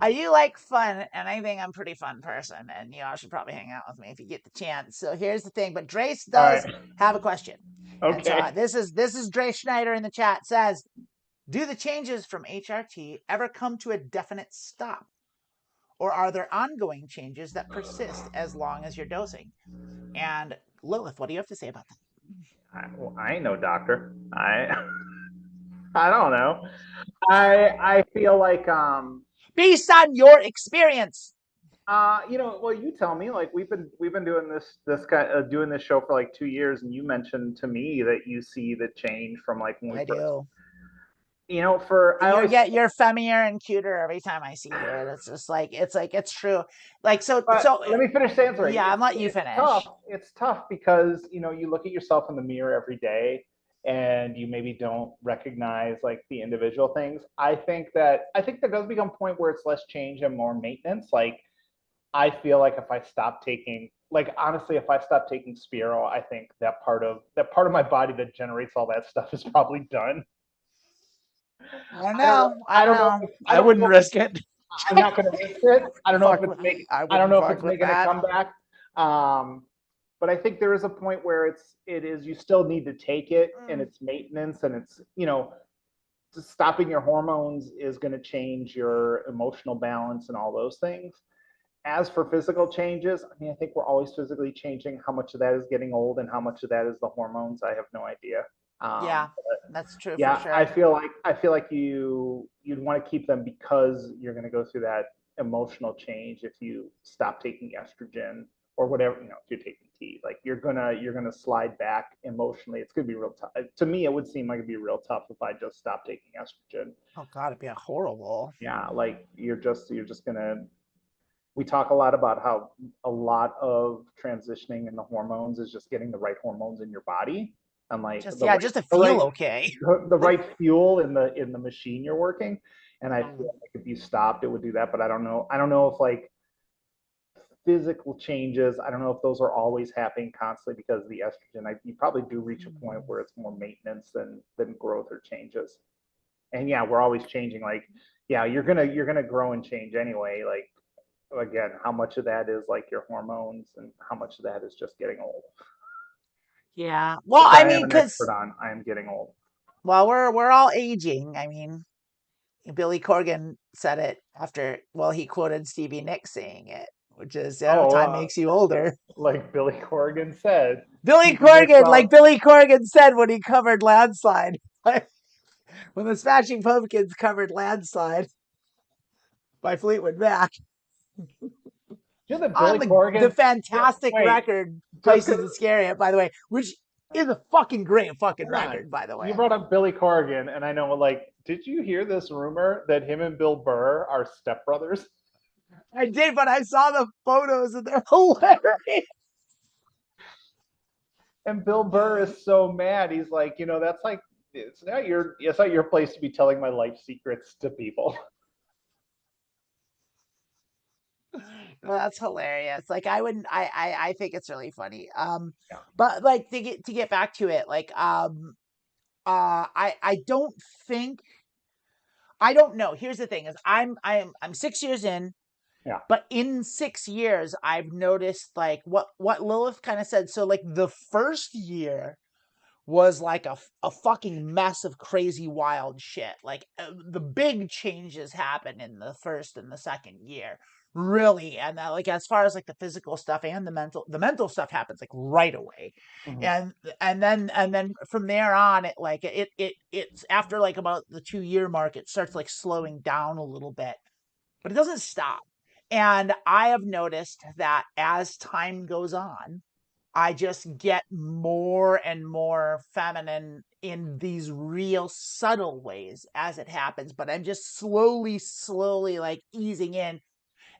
I do like fun, and I think I'm a pretty fun person, and y'all should probably hang out with me if you get the chance. So here's the thing, but Drace all does right, have a question, and so okay. this is Drace Schneider in the chat says, "Do the changes from HRT ever come to a definite stop, or are there ongoing changes that persist as long as you're dosing?" And Lilith, what do you have to say about that? Well, I ain't no doctor. I don't know. I feel like Based on your experience, well, you tell me. Like we've been doing doing this show for like 2 years, and you mentioned to me that you see the change from like when we I first. do. For I always. You're femmier and cuter every time I see you, and it's just like it's true. Like But so let me finish answering. yeah, It's I'm let you it's tough. finish. It's tough because you look at yourself in the mirror every day, and you maybe don't recognize like the individual things. I think there does become a point where it's less change and more maintenance. Like I feel like if I stop taking, like honestly, if I stop taking Spiro, I think that part of my body that generates all that stuff is probably done. I don't I don't know. know. I I don't don't know. know. I I don't wouldn't know. risk it. I'm not going to risk it. I don't know if Fuck, it's making. I I don't wouldn't know if fuck it's with making a that. comeback. But I think there is a point where it is you still need to take it, and it's maintenance, and it's stopping your hormones is going to change your emotional balance and all those things. As for physical changes, I mean, I think we're always physically changing. How much of that is getting old, and how much of that is the hormones? I have no idea. Yeah, But that's true for yeah, I sure. feel like you'd want to keep them because you're going to go through that emotional change if you stop taking estrogen or whatever. If you're taking T, like you're gonna slide back emotionally. It's gonna be real tough. To me, it would seem like it'd be real tough if I just stopped taking estrogen. Oh God, it'd be horrible. Yeah, like you're just gonna. We talk a lot about how a lot of transitioning in the hormones is just getting the right hormones in your body, and like Just the yeah, right just to the feel right okay. the right fuel in the machine you're working. And I feel like if you stopped, it would do that. But I don't know if like physical changes, I don't know if those are always happening constantly because of the estrogen. You probably do reach a point where it's more maintenance than growth or changes. And yeah, we're always changing. Like yeah, you're gonna grow and change anyway. Like again, how much of that is like your hormones and how much of that is just getting old, Yeah. Well, which I I am mean, an because expert on. I am getting old. well, we're all aging. I mean, Billy Corgan said it after. Well, he quoted Stevie Nicks saying it. which is, Oh, time makes you older. like Billy Corgan said, Billy he makes Corgan, like out. Billy Corgan said when he covered Landslide, when the Smashing Pumpkins covered Landslide by Fleetwood Mac You know that on Billy the Corgan. fantastic Wait, record just Places because. That Scare You, by the way, which is a fucking great fucking Hold on. record, by the You way. brought up Billy Corgan, and I know, like, did you hear this rumor that him and Bill Burr are stepbrothers? I did, but I saw the photos and they're hilarious. And Bill Burr is so mad. He's like, that's like, it's not your place to be telling my life secrets to people. Well, that's hilarious. Like I wouldn't I think it's really funny. Yeah. But like to get back to it, like I don't think I don't know. Here's the thing is I'm 6 years in, Yeah. but in 6 years I've noticed like what Lilith kind of said. So like the first year was like a fucking mess of crazy wild shit. Like the big changes happen in the first and the second year, really. And like as far as like the physical stuff and the mental stuff happens like right away. Mhm. And then from there on it's after like about the 2 year mark it starts like slowing down a little bit, but it doesn't stop. And I have noticed that as time goes on, I just get more and more feminine in these real subtle ways as it happens, but I'm just slowly like easing in.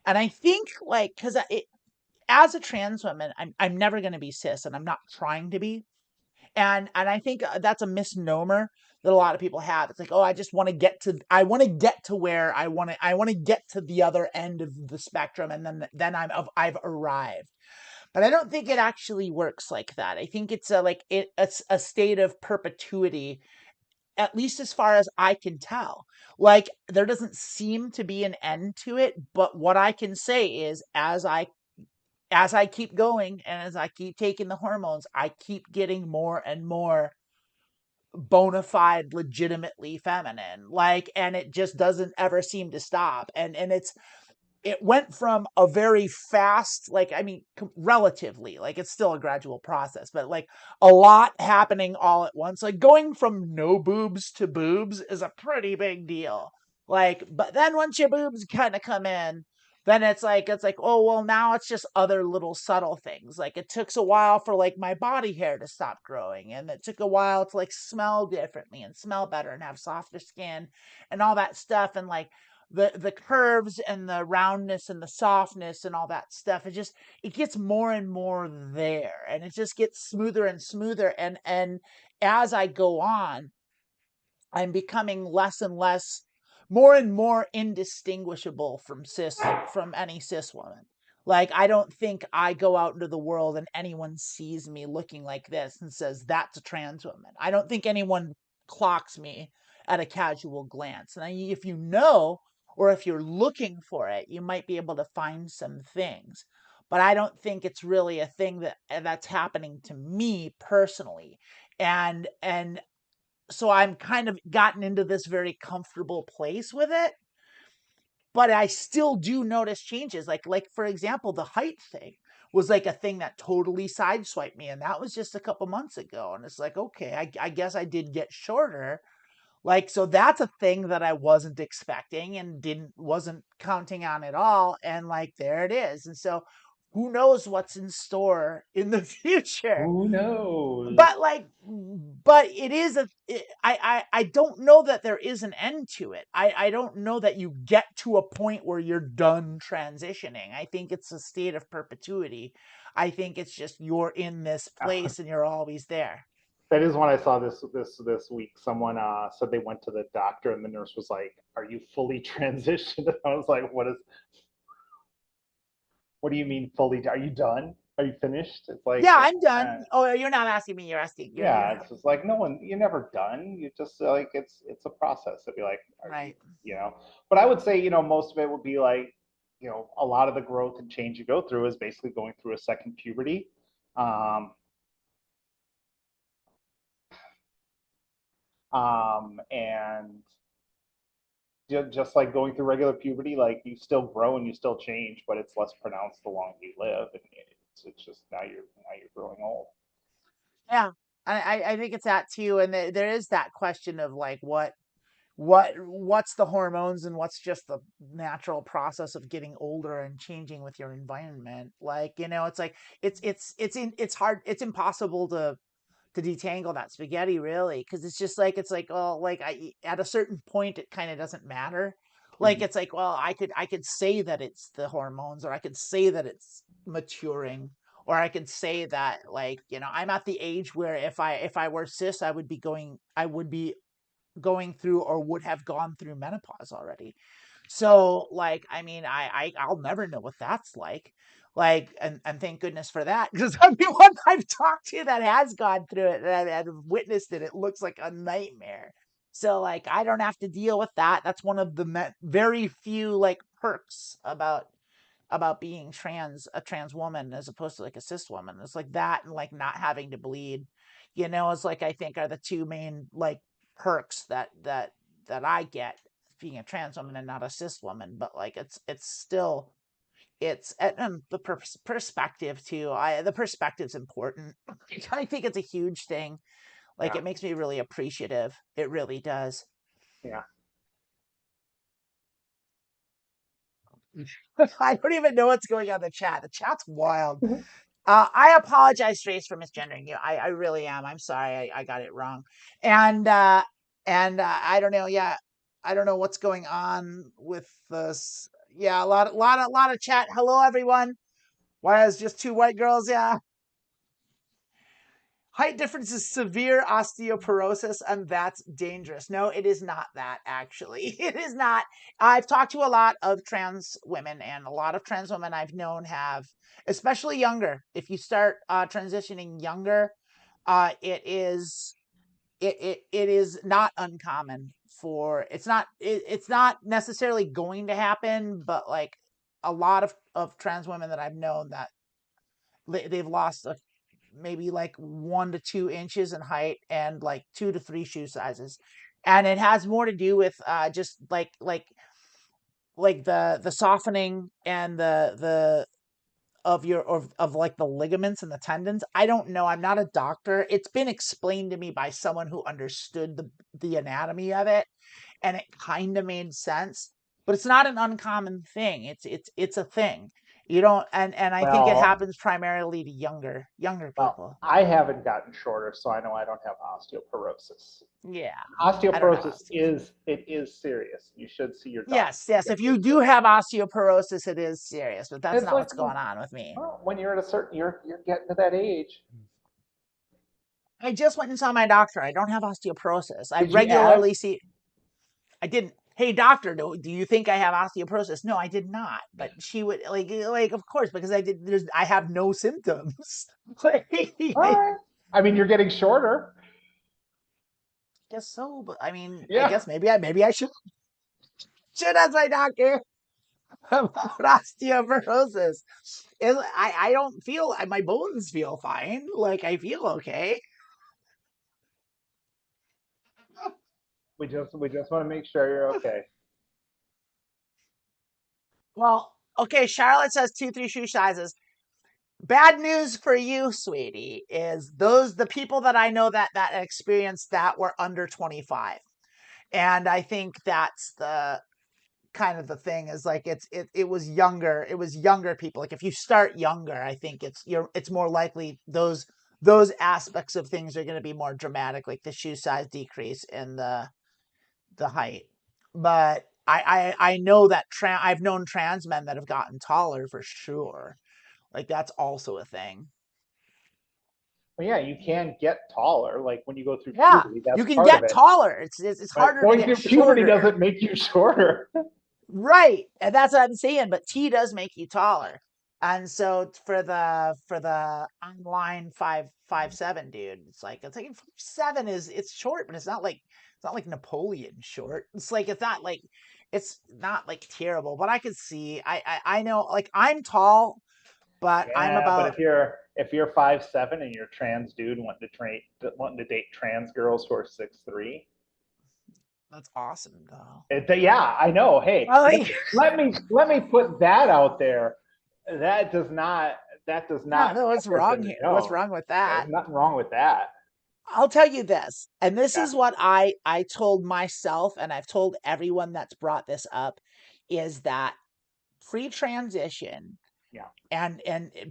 And I think like because as a trans woman, I'm never going to be cis, and I'm not trying to be. And I think that's a misnomer that a lot of people have. It's like, oh, I want to get to where I want to get to the other end of the spectrum, and then I've arrived. But I don't think it actually works like that. I think it's a state of perpetuity, at least as far as I can tell. Like there doesn't seem to be an end to it, but what I can say is as I keep going and as I keep taking the hormones, I keep getting more and more bona fide legitimately feminine, like, and it just doesn't ever seem to stop. And it went from a very fast, like, I mean, relatively, like, it's still a gradual process, but like a lot happening all at once. Like, going from no boobs to boobs is a pretty big deal. Like, but then once your boobs kind of come in, then it's like, oh, well, now it's just other little subtle things. Like, it took a while for like my body hair to stop growing, and it took a while to like smell differently and smell better and have softer skin and all that stuff. And like, the curves and the roundness and the softness and all that stuff, it gets more and more there, and it just gets smoother and smoother. And as I go on, I'm becoming less and less, more and more indistinguishable from any cis woman. Like, I don't think I go out into the world and anyone sees me looking like this and says that's a trans woman. I don't think anyone clocks me at a casual glance. And if you know, or if you're looking for it, you might be able to find some things. But I don't think it's really a thing that's happening to me personally. And so I'm kind of gotten into this very comfortable place with it, but I still do notice changes. Like for example, the height thing was like a thing that totally sideswiped me, and that was just a couple months ago. And it's like, okay, I guess I did get shorter. Like, so that's a thing that I wasn't expecting and wasn't counting on at all. And like, there it is. And so who knows what's in store in the future? Who knows? But it is I don't know that there is an end to it. I don't know that you get to a point where you're done transitioning. I think it's a state of perpetuity. I think it's just you're in this place and you're always there. That is when I saw this week. Someone said they went to the doctor, and the nurse was like, "Are you fully transitioned?" I was like, What do you mean fully? Are you done? Are you finished?" It's like, Yeah, I'm uh, done. Oh, you're not asking me, you're asking you're yeah, it's just like, no one, you're never done. You just like, it's a process. It'd be like, are you, right. you know? But I would say, most of it would be like, a lot of the growth and change you go through is basically going through a second puberty. Um, and just like going through regular puberty, like you still grow and you still change, but it's less pronounced the longer you live, and it's just now you're growing old. Yeah, I think it's that too, and there is that question of like what's the hormones and what's just the natural process of getting older and changing with your environment. Like, it's like it's hard, it's impossible to detangle that spaghetti, really, because it's like, oh, like at a certain point it kind of doesn't matter. Like, Mhm. it's like, well, I could say that it's the hormones, or I could say that it's maturing, or I could say that, like, I'm at the age where if I were cis, I would be going through, or would have gone through, menopause already. So, like, I mean, I'll never know what that's like. Like, and thank goodness for that, because everyone I've talked to that has gone through it and witnessed it, it looks like a nightmare. So, like, I don't have to deal with that. That's one of the very few, like, perks about being a trans woman, as opposed to like a cis woman. It's like that, and like not having to bleed, it's like, I think, are the two main, like, perks that I get being a trans woman and not a cis woman. But like, it's still, it's and the perspective too. The perspective's important. I think it's a huge thing. Like, Yeah, it makes me really appreciative. It really does. yeah. I don't even know what's going on in the chat. The chat's wild. I apologize, Trace, for misgendering you. I really am. I'm sorry. I got it wrong. And I don't know. Yeah, I don't know what's going on with this. Yeah, a lot of chat. Hello, everyone. Why is just two white girls? Yeah. Height difference is severe osteoporosis, and that's dangerous. No, it is not that, actually. It is not. I've talked to a lot of trans women, and a lot of trans women I've known have, especially younger. If you start transitioning younger, it is not uncommon for, it's not necessarily going to happen, but like, a lot of trans women that I've known, that they've lost maybe like 1 to 2 inches in height, and like 2 to 3 shoe sizes. And it has more to do with just like the softening, and the of like the ligaments and the tendons. I don't know. I'm not a doctor. It's been explained to me by someone who understood the anatomy of it, and it kind of made sense. But it's not an uncommon thing. It's a thing. You don't, and I think it Well, happens primarily to younger well, people. I haven't gotten shorter, so I know I don't have osteoporosis. Yeah, I don't have Osteoporosis osteoporosis. is serious. You should see your doctor Yes, to yes. get If you those do checked. have osteoporosis, it is serious, but that's It's not like, what's going on with me. well, when you're at a certain, you're getting to that age. I just went and saw my doctor. I don't have osteoporosis. I Did you ask? regularly see. I didn't. Hey, doctor, do you think I have osteoporosis? No, I did not. But she would, like, of course, because I have no symptoms. Like, All I right. I mean, you're getting shorter. guess so, but I mean, I Yeah. guess maybe I should ask my doctor about osteoporosis. I don't feel, my bones feel fine. Like, I feel okay. We just want to make sure you're okay. Well, okay. Charlotte says 2, 3 shoe sizes. Bad news for you, sweetie, is the people that I know that experienced that were under 25. And I think that's the kind of the thing, is like, it was younger people. Like, if you start younger, I think it's more likely those aspects of things are going to be more dramatic, like the shoe size decrease and the height. But I know that I've known trans men that have gotten taller for sure. Like, that's also a thing. Well, yeah, you can get taller. Like when you go through Yeah, puberty, you that's can part of get it. taller. It's But harder to going get through puberty shorter. doesn't make you shorter. Right. And that's what I'm saying. But T does make you taller. And so for the online 5'7" dude, it's like 7 it's short, but it's not like Napoleon short. It's not like terrible. But I could see, I know, like, I'm tall, but I'm Yeah, but about, if you're 5'7" and you're a trans dude wanting to date trans girls who are 6'3", That's awesome, though. Yeah, I know. Hey, Well, like, let me put that out there. That does not no, no, what's get wrong them to here? What's know. wrong with There's that? nothing wrong with that. I'll tell you this, and this Yeah, is what I told myself, and I've told everyone that's brought this up, is that pre-transition yeah. and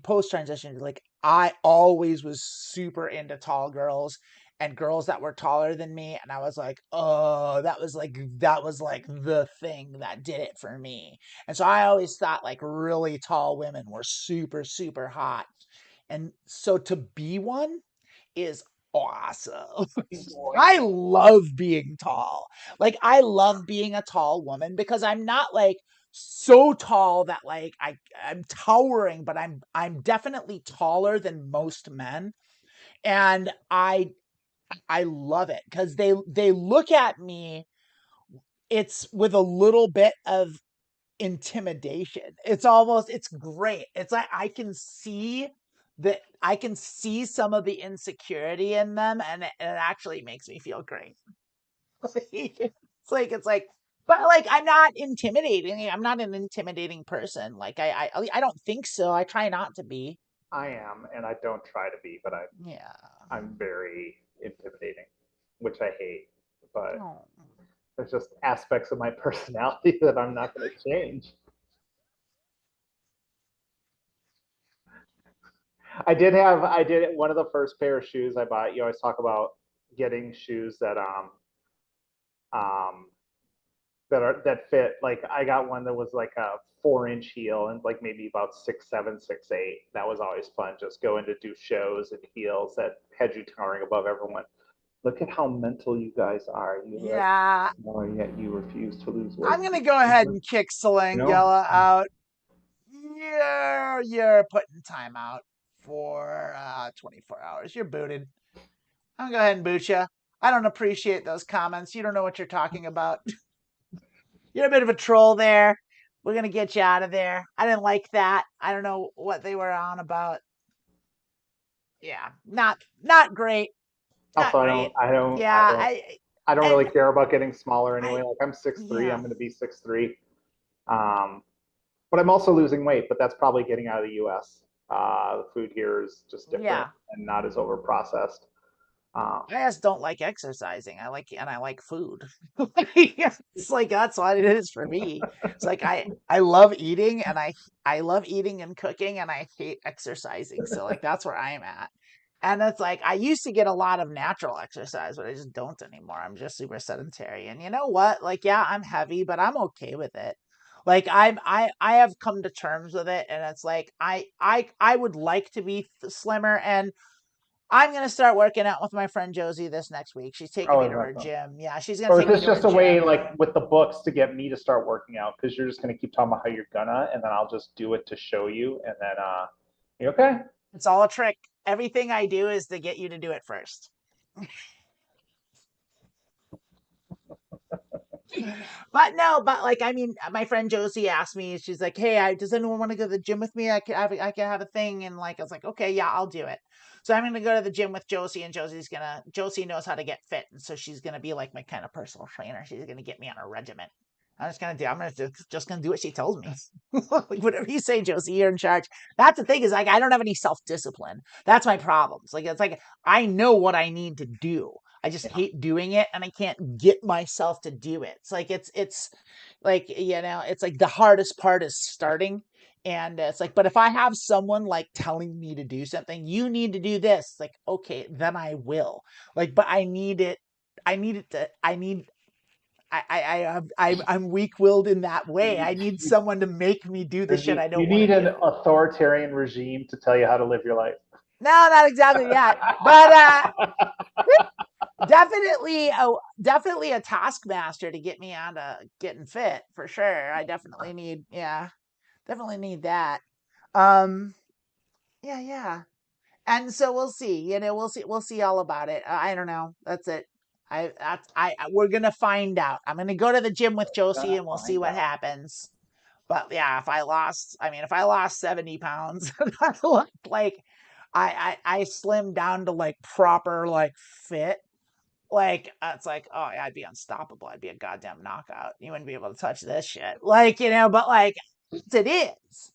post-transition, like I always was super into tall girls and girls that were taller than me, and I was like, oh, that was like the thing that did it for me. And so I always thought like really tall women were super, super hot. And so to be one is awesome. I love being tall. Like I love being a tall woman because I'm not like so tall that like I'm towering, but I'm definitely taller than most men. And I love it because they look at me, it's with a little bit of intimidation. It's great. It's like I can see some of the insecurity in them, and it actually makes me feel great. It's like but like I'm not intimidating. I'm not an intimidating person. Like I don't think so. I try not to be. I am, and I don't try to be, but Yeah. I'm very intimidating, which I hate. But Oh. there's just aspects of my personality that I'm not going to change. I did one of the first pair of shoes I bought. You always talk about getting shoes um that fit. Like I got one that was like a 4-inch heel and like maybe about 6'7", 6'8". That was always fun. Just going to do shows in heels that had you towering above everyone. Look at how mental you guys are. You like, Yeah. yet you refuse to lose weight. I'm gonna go ahead and kick You know, Selangela out. You're putting time out for 24 hours. You're booted. I'm gonna go ahead and boot you. I don't appreciate those comments. You don't know what you're talking about. You're a bit of a troll there. We're gonna get you out of there. I didn't like that. I don't know what they were on about. Yeah, not great. also, Not great. I Yeah, don't, I don't and really care about getting smaller anyway. I Like I'm 6'3", I'm yeah. going to be 6'3". Um, but I'm also losing weight, but that's probably getting out of the U.S. The food here is just different Yeah. and not as over processed. Um, I just don't like exercising. I like food. It's like that's what it is for me. It's like I love eating and I love eating and cooking and I hate exercising. So like that's where I'm at. And it's like I used to get a lot of natural exercise, but I just don't anymore. I'm just super sedentary. And you know what? Like yeah, I'm heavy, but I'm okay with it. Like I have come to terms with it and it's like I would like to be slimmer and I'm gonna start working out with my friend Josie this next week. She's taking oh, me is to that her fun? gym. Yeah, she's gonna Or is take me this to her just a way, gym. like with the books, to get me to start working out? Because you're just going to keep talking about how you're gonna, and then I'll just do it to show you, and then you okay? It's all a trick. Everything I do is to get you to do it first. But no, but like I mean, my friend Josie asked me. She's like, "Hey, does anyone want to go to the gym with me? I can have a thing." And like I was like, "Okay, yeah, I'll do it." So I'm gonna go to the gym with Josie, and Josie knows how to get fit, and so she's gonna be like my kind of personal trainer. She's gonna get me on a regimen. I'm gonna just gonna do what she tells me. Like whatever you say, Josie, you're in charge. That's the thing is like I don't have any self discipline. That's my problems. Like it's like I know what I need to do. I just Yeah. hate doing it and I can't get myself to do it. It's like it's like it's like the hardest part is starting. And it's like, but if I have someone like telling me to do something, you need to do this, it's like, okay, then I will. Like, but I need it. I need it to. I need. I'm weak-willed in that way. I need You, someone to make me do the shit I you don't want to need an do. authoritarian regime to tell you how to live your life. No, not exactly that, but definitely a taskmaster to get me on to getting fit for sure. I definitely need that. Um, yeah. And so we'll see. We'll see all about it. I don't know. That's it. We're gonna find out. I'm gonna go to the gym with Josie Gonna and we'll see find what out. happens. But yeah, if I lost 70 pounds, I looked like I slimmed down to like proper like fit. Like, it's like, oh, yeah, I'd be unstoppable. I'd be a goddamn knockout. You wouldn't be able to touch this shit. Like, but like, it is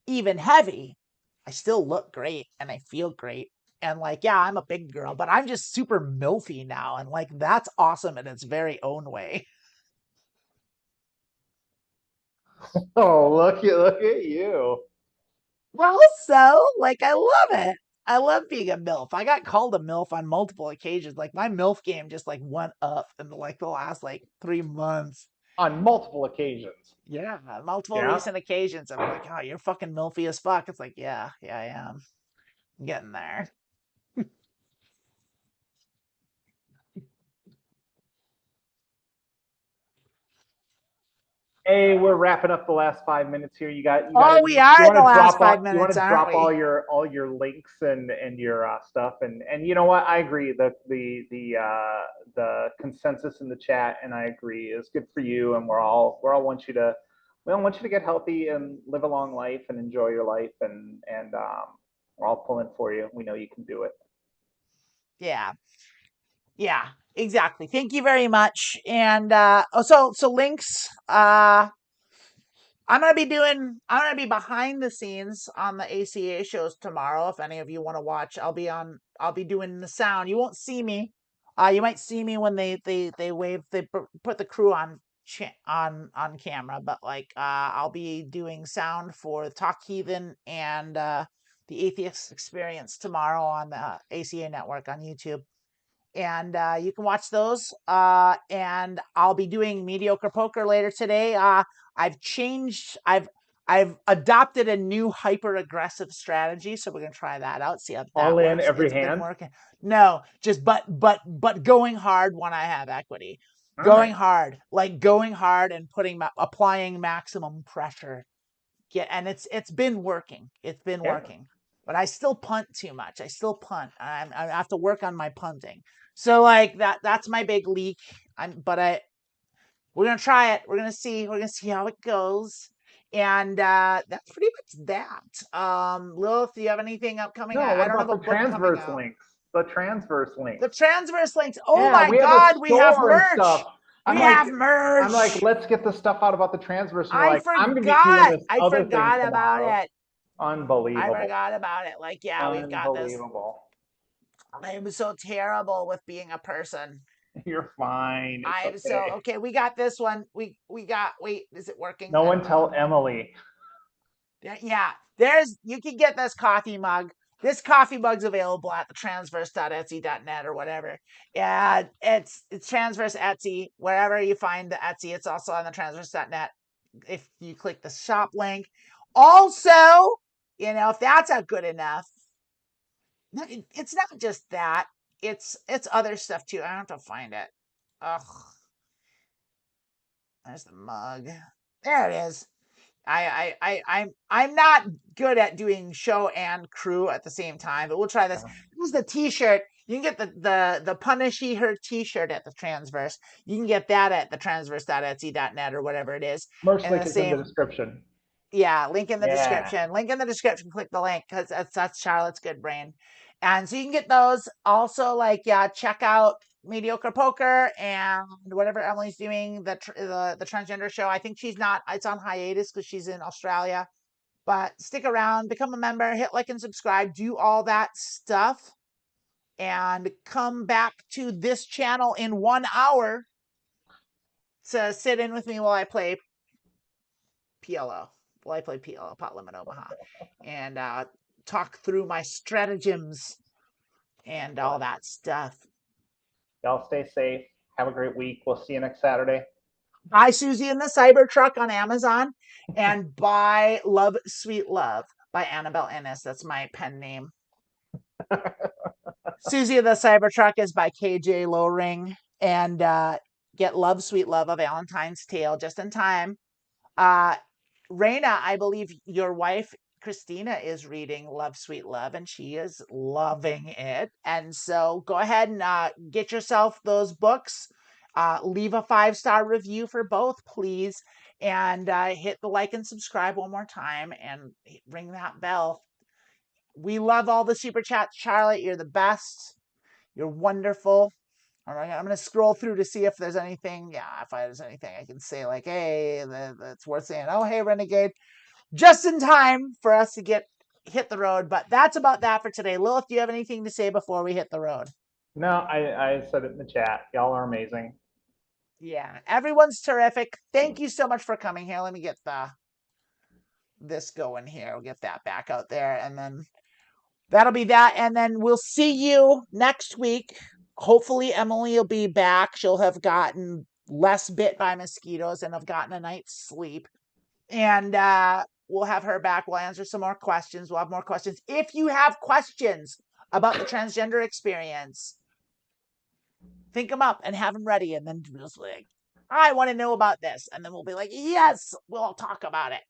even heavy. I still look great and I feel great. And like, yeah, I'm a big girl, but I'm just super milfy now. And like, that's awesome in its very own way. Oh, look at you. Well, so like, I love it. I love being a MILF. I got called a MILF on multiple occasions. Like my MILF game just like went up in like the last like 3 months. On multiple occasions. Yeah, multiple Yeah. recent occasions. I'm like, oh, you're fucking milfy as fuck. It's like, yeah, I am. I'm getting there. Hey, we're wrapping up the last 5 minutes here. Oh, we are you in want the to last drop five all you want minutes, to aren't drop we? all your links and your stuff and you know what? I agree. The consensus in the chat and I agree is good for you and we all want you to get healthy and live a long life and enjoy your life and we're all pulling for you. We know you can do it. Yeah, yeah, exactly. Thank you very much. And so links. I'm gonna be behind the scenes on the ACA shows tomorrow. If any of you want to watch, I'll be doing the sound. You won't see me. You might see me when they wave, put the crew on camera, but like, I'll be doing sound for Talk Heathen and the Atheist Experience tomorrow on the ACA network on YouTube. And you can watch those. And I'll be doing mediocre poker later today. I've changed. I've adopted a new hyper aggressive strategy, so we're gonna try that out. See how All that in works. every It's been hand. working. No, just but going hard when I have equity. All Going right. hard, like going hard and applying maximum pressure. And it's been working. It's been Yeah. working. But I still punt too much. I still punt. I have to work on my punting. So like that's my big leak. We're gonna try it. We're gonna see. We're gonna see how it goes. And that's pretty much that. Lilith, do you have anything upcoming? No, I what don't about have a the book coming transverse out. links? The transverse The links. transverse links. Oh Yeah, my we have a god, we have store and merch. stuff. We I'm like, have I'm like, merch. let's get the stuff out about the transverse. And you're I like, I'm gonna be doing forgot. this I other thing forgot about tomorrow. it. I Unbelievable. forgot about it. Like, yeah, we've got this. Unbelievable. I'm so terrible with being a person. You're fine. It's I'm so okay. okay. We got this one. We got. Wait, is it working? No I one don't know. tell Emily. Yeah, you can get this coffee mug. This coffee mug's available at the transverse.etsy.net or whatever. Yeah, it's transverse Etsy. Wherever you find the Etsy, it's also on the transverse.net. If you click the shop link. Also, if that's not good enough, it's not just that. It's other stuff too. I have to find it. Ugh, there's the mug. There it is. I'm not good at doing show and crew at the same time, but we'll try this. This is the T-shirt. You can get the Punishy Her T-shirt at the Transverse. You can get that at the transverse.etsy.net or whatever it is. Merch And the link is in the same, description. yeah, link in the Yeah. description. Link in the description. Click the link because that's Charlotte's good brain. And so you can get those. Also, like, yeah, check out Mediocre Poker and whatever Emily's doing, the transgender show. I think she's not. It's on hiatus because she's in Australia. But stick around, become a member, hit like and subscribe, do all that stuff, and come back to this channel in 1 hour to sit in with me while I play PLO. While I play PLO, Pot Limit Omaha, and talk through my stratagems and all that stuff. Y'all stay safe. Have a great week. We'll see you next Saturday. Buy Susie and the Cybertruck on Amazon, and buy Love Sweet Love by Annabelle Ennis. That's my pen name. Susie and the Cybertruck is by KJ Lowring, and get Love Sweet Love, a Valentine's Tale, just in time. Raina, I believe your wife Christina is reading Love Sweet Love, and she is loving it. And so go ahead and get yourself those books. Leave a 5-star review for both, please, and hit the like and subscribe one more time, and ring that bell. We love all the super chats, Charlotte. You're the best. You're wonderful. I'm gonna scroll through to see if there's anything. Yeah, if there's anything I can say, like, hey, that's worth saying. Oh, hey, Renegade, just in time for us to hit the road. But that's about that for today. Lilith, do you have anything to say before we hit the road? No, I said it in the chat. Y'all are amazing. Yeah, everyone's terrific. Thank you so much for coming here. Let me get this going here. We'll get that back out there, and then that'll be that. And then we'll see you next week. Hopefully, Emily will be back. She'll have gotten less bit by mosquitoes and have gotten a night's sleep. And we'll have her back. We'll answer some more questions. We'll have more questions. If you have questions about the transgender experience, think them up and have them ready. And then just like, I want to know about this. And then we'll be like, yes, we'll talk about it.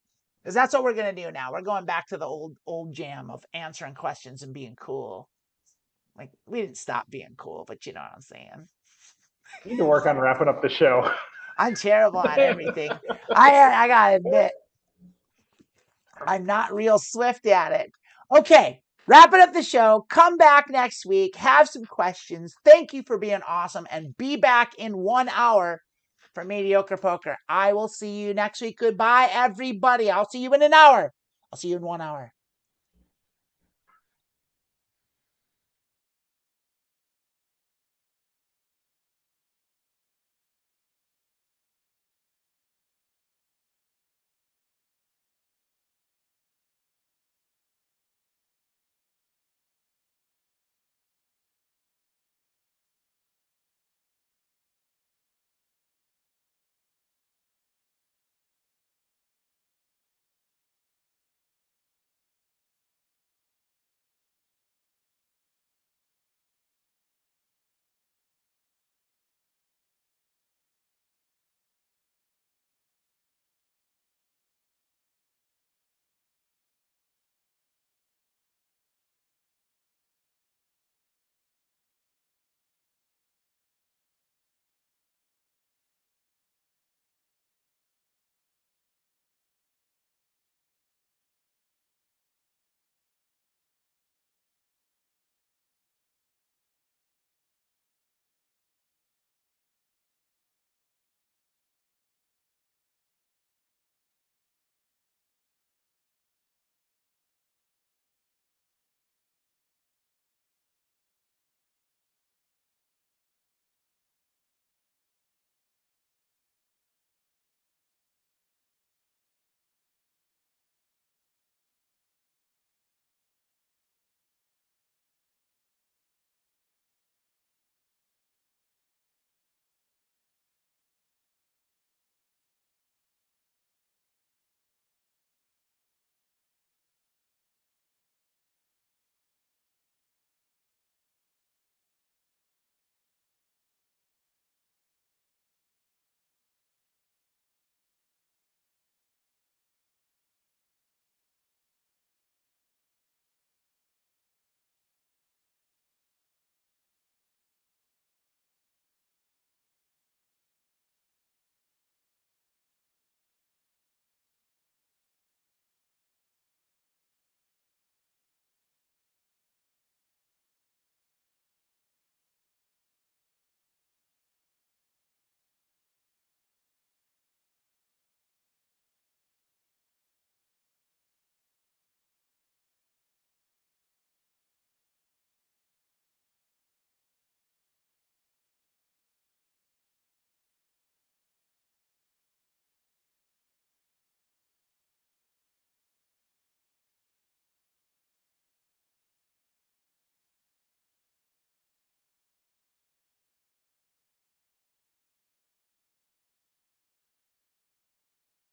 Because that's what we're going to do now. We're going back to the old jam of answering questions and being cool. Like, we didn't stop being cool, but you know what I'm saying. You need to work on wrapping up the show. I'm terrible at everything. I gotta admit, I'm not real swift at it. Okay, wrapping up the show. Come back next week. Have some questions. Thank you for being awesome. And be back in 1 hour for Mediocre Poker. I will see you next week. Goodbye, everybody. I'll see you in an hour. I'll see you in 1 hour.